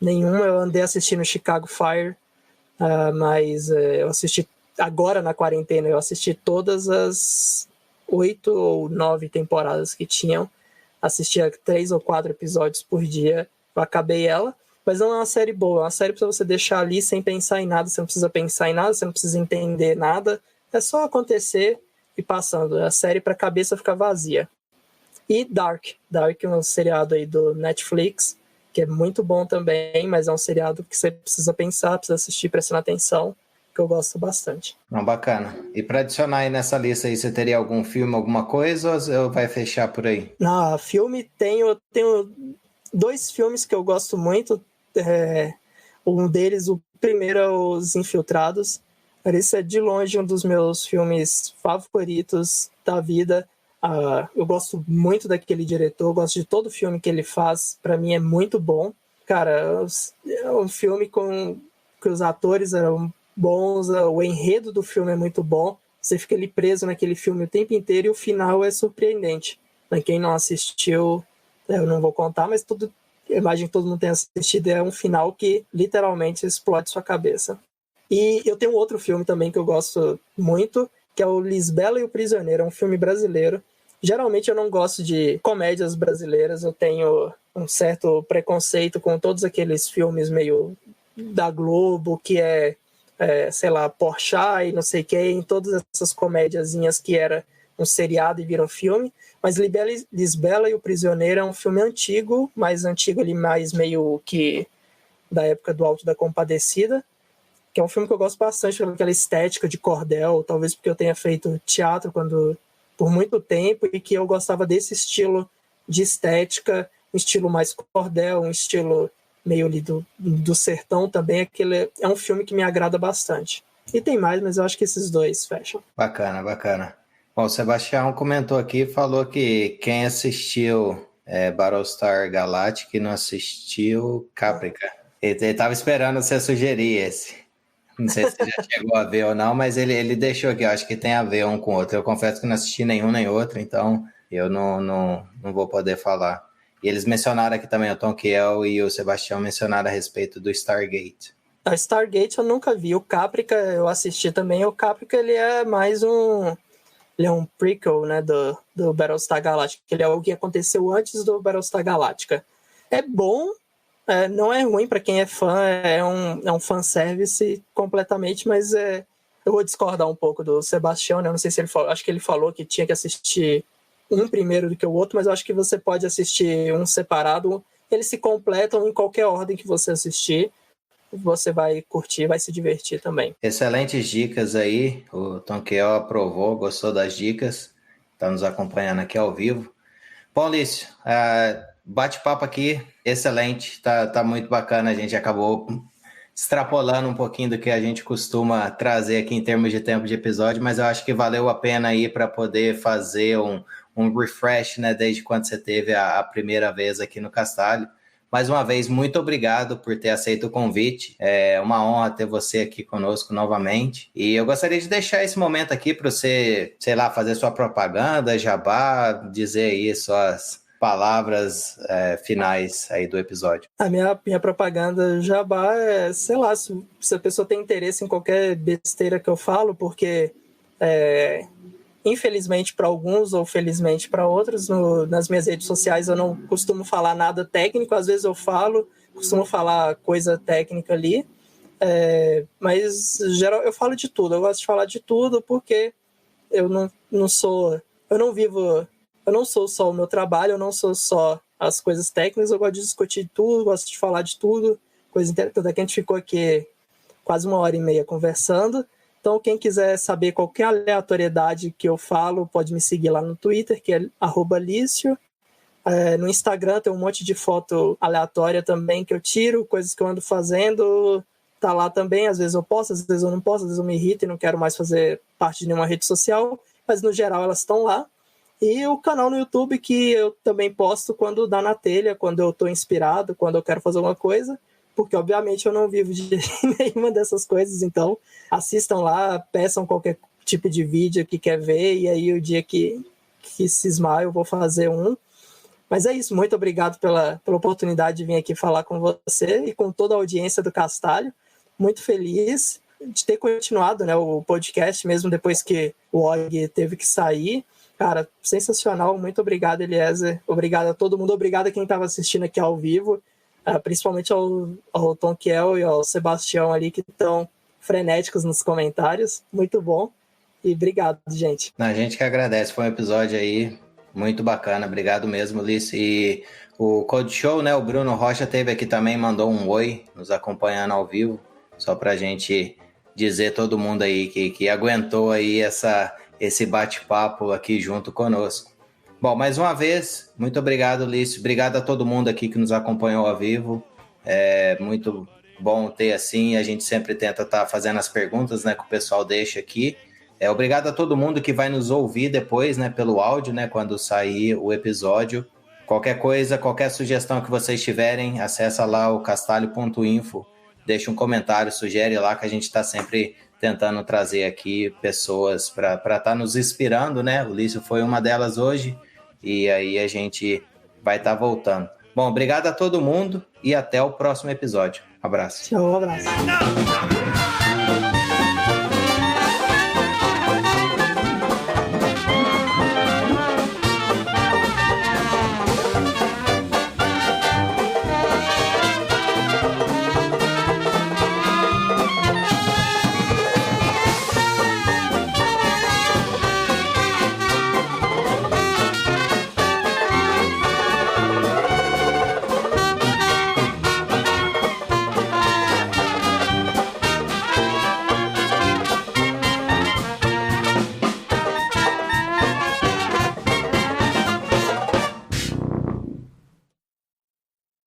nenhuma. Eu andei assistindo Chicago Fire, mas eu assisti agora na quarentena, eu assisti todas as 8 ou 9 temporadas que tinham, assistia 3 ou 4 episódios por dia, eu acabei ela, mas não é uma série boa, é uma série para você deixar ali sem pensar em nada, você não precisa pensar em nada, você não precisa entender nada, é só acontecer e passando, é a série para a cabeça ficar vazia. E Dark é um seriado aí do Netflix, que é muito bom também, mas é um seriado que você precisa pensar, precisa assistir prestando atenção, que eu gosto bastante. Não, bacana. E para adicionar aí nessa lista aí, você teria algum filme, alguma coisa, ou vai fechar por aí? Filme tenho 2 filmes que eu gosto muito. Um deles, o primeiro é Os Infiltrados. Esse é de longe um dos meus filmes favoritos da vida. Eu gosto muito daquele diretor, gosto de todo filme que ele faz, para mim é muito bom. Cara, é um filme que os atores eram bons, o enredo do filme é muito bom, você fica ali preso naquele filme o tempo inteiro e o final é surpreendente. Quem não assistiu, eu não vou contar, mas eu imagino que todo mundo tenha assistido, é um final que literalmente explode sua cabeça. E eu tenho outro filme também que eu gosto muito, que é o Lisbela e o Prisioneiro, é um filme brasileiro. Geralmente eu não gosto de comédias brasileiras, eu tenho um certo preconceito com todos aqueles filmes meio da Globo, que sei lá, Porchat e não sei quem, todas essas comédiazinhas que era um seriado e viram filme, mas Lisbela e o Prisioneiro é um filme antigo, mais antigo ali, mais meio que da época do Alto da Compadecida, que é um filme que eu gosto bastante pela estética de cordel, talvez porque eu tenha feito teatro por muito tempo e que eu gostava desse estilo de estética, um estilo mais cordel, um estilo meio ali do sertão também. É um filme que me agrada bastante. E tem mais, mas eu acho que esses 2 fecham. Bacana, bacana. Bom, o Sebastião comentou aqui, falou que quem assistiu Battlestar Galactica e não assistiu Caprica. Ele estava esperando você sugerir esse. Não sei se você já chegou a ver ou não, mas ele deixou aqui, eu acho que tem a ver um com o outro. Eu confesso que não assisti nenhum nem outro, então eu não vou poder falar. E eles mencionaram aqui também, o Tom Kiel e o Sebastião mencionaram a respeito do Stargate. A Stargate eu nunca vi. O Caprica eu assisti também. O Caprica, ele é mais um... Ele é um prequel, né, do Battlestar Galactica. Ele é o que aconteceu antes do Battlestar Galactica. É bom, não é ruim para quem é fã. É um fanservice completamente, mas eu vou discordar um pouco do Sebastião, né? Eu não sei se ele falou... Acho que ele falou que tinha que assistir um primeiro do que o outro, mas eu acho que você pode assistir um separado. Eles se completam em qualquer ordem que você assistir. Você vai curtir, vai se divertir também. Excelentes dicas aí, o Tonquel aprovou, gostou das dicas, está nos acompanhando aqui ao vivo. Bom, Lício, bate-papo aqui, excelente, tá muito bacana, a gente acabou extrapolando um pouquinho do que a gente costuma trazer aqui em termos de tempo de episódio, mas eu acho que valeu a pena aí para poder fazer um refresh, né, desde quando você teve a primeira vez aqui no Castalho. Mais uma vez, muito obrigado por ter aceito o convite. É uma honra ter você aqui conosco novamente. E eu gostaria de deixar esse momento aqui para você, sei lá, fazer sua propaganda, jabá, dizer aí suas palavras finais aí do episódio. A minha propaganda jabá é, sei lá, se a pessoa tem interesse em qualquer besteira que eu falo, porque infelizmente para alguns ou felizmente para outros, nas minhas redes sociais eu não costumo falar nada técnico, às vezes eu costumo falar coisa técnica ali, mas geral, eu falo de tudo, eu gosto de falar de tudo porque eu não sou só o meu trabalho, eu não sou só as coisas técnicas, eu gosto de discutir tudo, gosto de falar de tudo, coisa interessante, que a gente ficou aqui quase 1h30 conversando. Então, quem quiser saber qualquer aleatoriedade que eu falo, pode me seguir lá no Twitter, que é @Lício. No Instagram tem um monte de foto aleatória também que eu tiro, coisas que eu ando fazendo, tá lá também. Às vezes eu posto, às vezes eu não posto, às vezes eu me irrito e não quero mais fazer parte de nenhuma rede social, mas no geral elas estão lá. E o canal no YouTube que eu também posto quando dá na telha, quando eu tô inspirado, quando eu quero fazer alguma coisa, porque obviamente eu não vivo de nenhuma dessas coisas, então assistam lá, peçam qualquer tipo de vídeo que quer ver, e aí o dia que cismar eu vou fazer um. Mas é isso, muito obrigado pela oportunidade de vir aqui falar com você e com toda a audiência do Castalho. Muito feliz de ter continuado, né, o podcast, mesmo depois que o Og teve que sair. Cara, sensacional, muito obrigado, Eliezer. Obrigado a todo mundo, obrigado a quem estava assistindo aqui ao vivo, principalmente ao Tonquel e ao Sebastião ali, que estão frenéticos nos comentários. Muito bom. E obrigado, gente. A gente que agradece. Foi um episódio aí muito bacana. Obrigado mesmo, Lício. E o Code Show, né? O Bruno Rocha teve aqui também, mandou um oi, nos acompanhando ao vivo. Só pra gente dizer todo mundo aí que aguentou aí esse bate-papo aqui junto conosco. Bom, mais uma vez, muito obrigado, Lício. Obrigado a todo mundo aqui que nos acompanhou ao vivo. É muito bom ter assim. A gente sempre tenta estar fazendo as perguntas, né, que o pessoal deixa aqui. Obrigado a todo mundo que vai nos ouvir depois, né, pelo áudio, né, quando sair o episódio. Qualquer coisa, qualquer sugestão que vocês tiverem, acessa lá o castalho.info, deixa um comentário, sugere lá que a gente está sempre tentando trazer aqui pessoas para estar nos inspirando, né? O Lício foi uma delas hoje e aí a gente vai estar voltando. Bom, obrigado a todo mundo e até o próximo episódio. Abraço. Tchau, abraço.